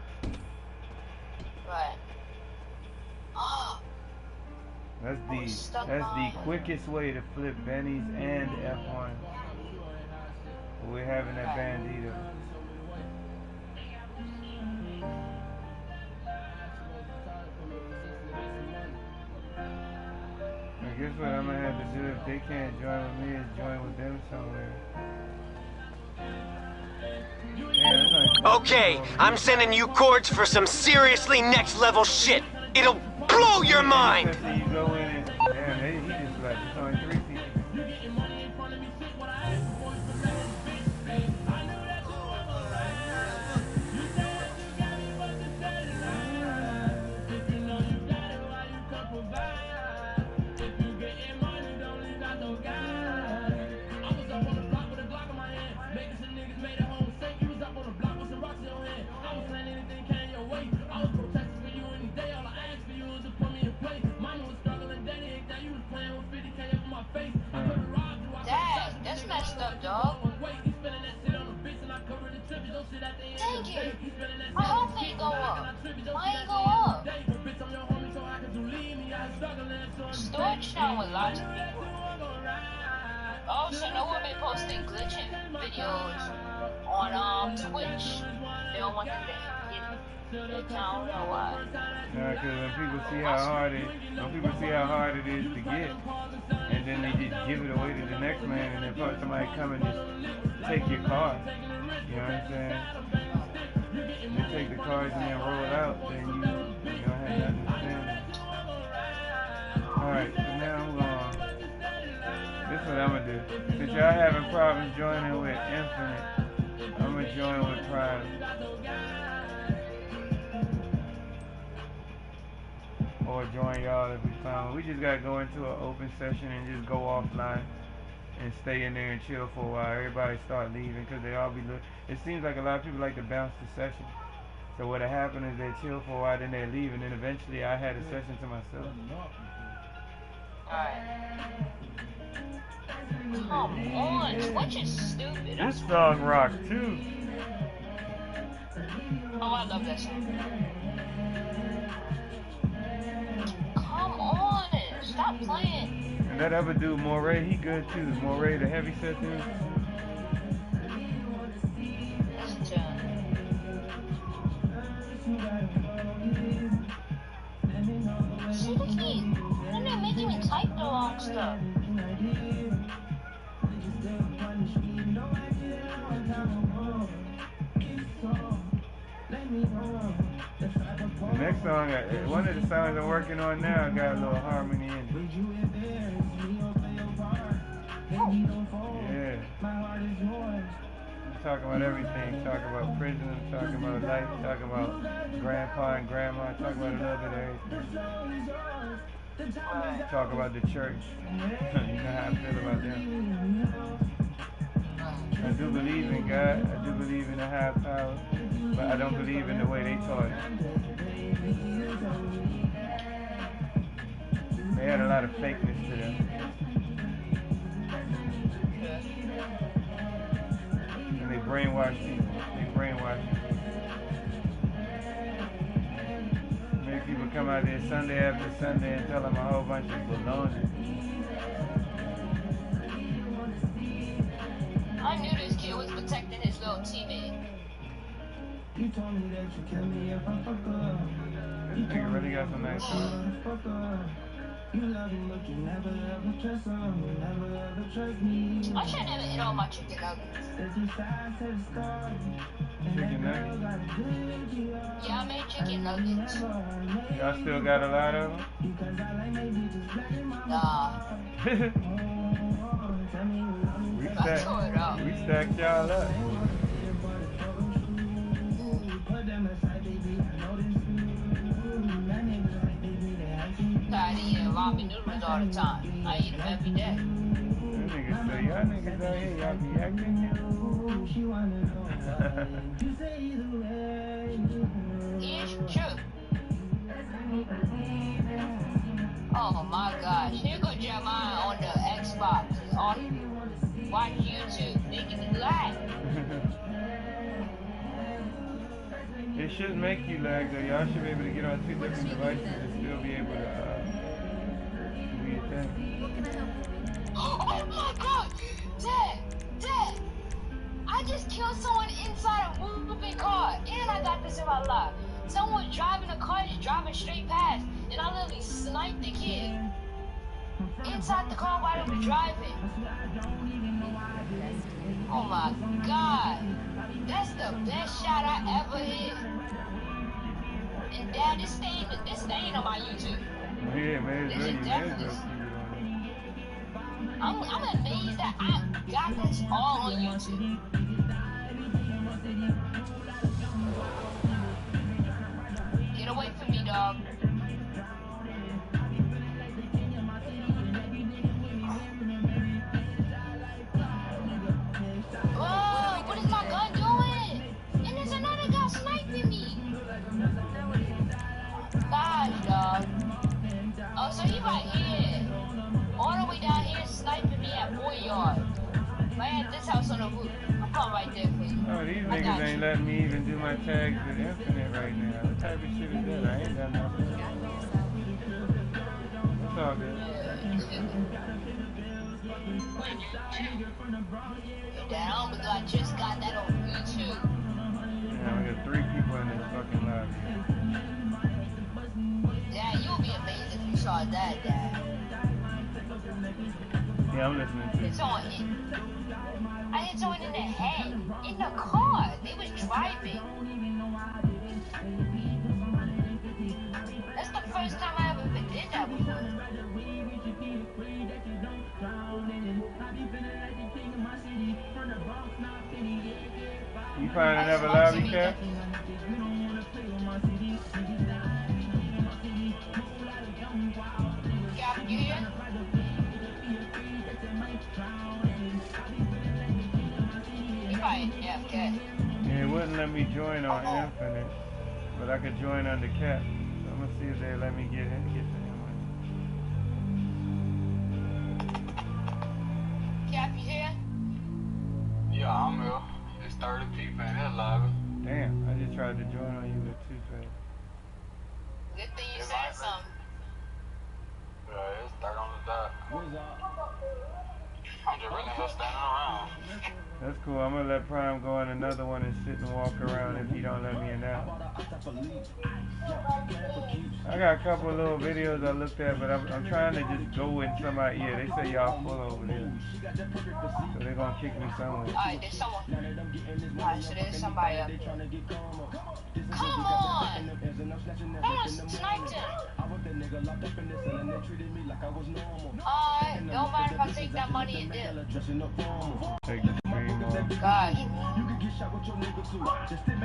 Right. Oh. That's the quickest way to flip Bennies and F1. We're having that bandito. I guess what I'm gonna have to do if they can't join with me is join with them somewhere. Okay, I'm sending you cords for some seriously next level shit. It'll blow your mind. So you go in and damn, he just like it's only 3 people. That's messed up, dog. Dang it. My whole thing go up. Why ain't go up? Storage now with lots of people. Also, no one been posting glitching videos on Twitch. They don't want them to get it. I don't know why. Nah, cause when people see how hard it is to get, and then they just give it away to the next man, and then somebody come and just take your car. You know what I'm saying? They take the cars and then roll it out, then you don't have nothing to stand. Alright, so now I'm going. This is what I'm gonna do. Since y'all having problems joining with Infinite, I'm gonna join with Prime. Or join y'all if we found. We just gotta go into an open session and just go offline and stay in there and chill for a while. Everybody start leaving because they all be it seems like a lot of people like to bounce the session. So what'll happen is they chill for a while, then they leave, and then eventually I had a session to myself. Alright. Come on, Twitch is stupid. This song rock too. Oh, I love that song. Come on, stop playing. And that other dude, Moray, he good too. Moray, the heavy set dude. See the key. And they're making me type the wrong stuff. The next song, one of the songs I'm working on now, got a little harmony in it. Yeah. Talking about everything. Talking about prison, talking about life, talking about grandpa and grandma, talking about a little bit of everything. Talk about the church. You know how I feel about them. I do believe in God. I do believe in a higher power. But I don't believe in the way they taught it. They had a lot of fakeness to them. And they brainwash people. They brainwash people. Make people come out there Sunday after Sunday and tell them a whole bunch of baloney. I knew this kid was protecting his little teammate. You told me that you kept me if I fuck up. This nigga really got some nice songs. You love him, but you never ever trust him. You never ever trust me. I should never eat all my chicken nuggets. Chicken nuggets? Yeah, I made chicken nuggets. Y'all still got a lot of them? Nah. We stacked y'all up. Tired of eating ramen noodles all the time. I eat them every day. That nigga say, y'all niggas out here, y'all be acting new. It's true. Oh my gosh. Here go Jeremiah on the Xbox. Watch YouTube. Making me lag. It shouldn't make you lag though. Y'all should be able to get on 2 different devices and still be able to do your thing. Oh my god! Dad! I just killed someone inside a moving car, and I got this in my life. Someone was driving a car, just driving straight past, and I literally sniped the kid inside the car while they were driving. Oh my god! That's the best shot I ever hit. And Dad, this staying on my YouTube. Yeah, man, it's really nice. I'm amazed that I got this all on YouTube. Get away from me, dog. Whoa, what is my gun doing? And there's another guy sniping me. Gosh, dog. Oh, so he right here. All the way down here sniping me at 4 yards. Right at this house on the roof. I'm coming right there for you. Oh, these niggas ain't letting me even do my tags with Infinite right now. What type of shit is that? I ain't done nothing. It's all good. Damn, but I just got that on YouTube. Yeah, we got 3 people in this fucking lobby. Dad, you'll be amazed if you saw that, Dad. Yeah, I'm listening to It's on it. I hit someone in the head. In the car. They was driving. That's the first time I ever did that before. You find another lobby, Cap? Cap, you here? Yeah, it wouldn't let me join on Infinite, but I could join under Cap. So I'm gonna see if they let me get to him. Cap, you here? Yeah, I'm here. There's 30 people in that lobby. Damn, I just tried to join on you with 2 fast. Good thing you said something. Yeah, it's 30 on the dot. What's up? I'm just really just standing around. That's cool. I'm gonna let Prime go in another one and sit and walk around if he don't let me in that. I got a couple of little videos I looked at, but I'm trying to just go in somebody. Yeah, they say y'all full over there, so they're gonna kick me somewhere. Alright, there's someone. Alright, so there's somebody up here. Come on! That's sniped him. Alright, don't mind if I take that money and dip. Take the screen off. Gosh.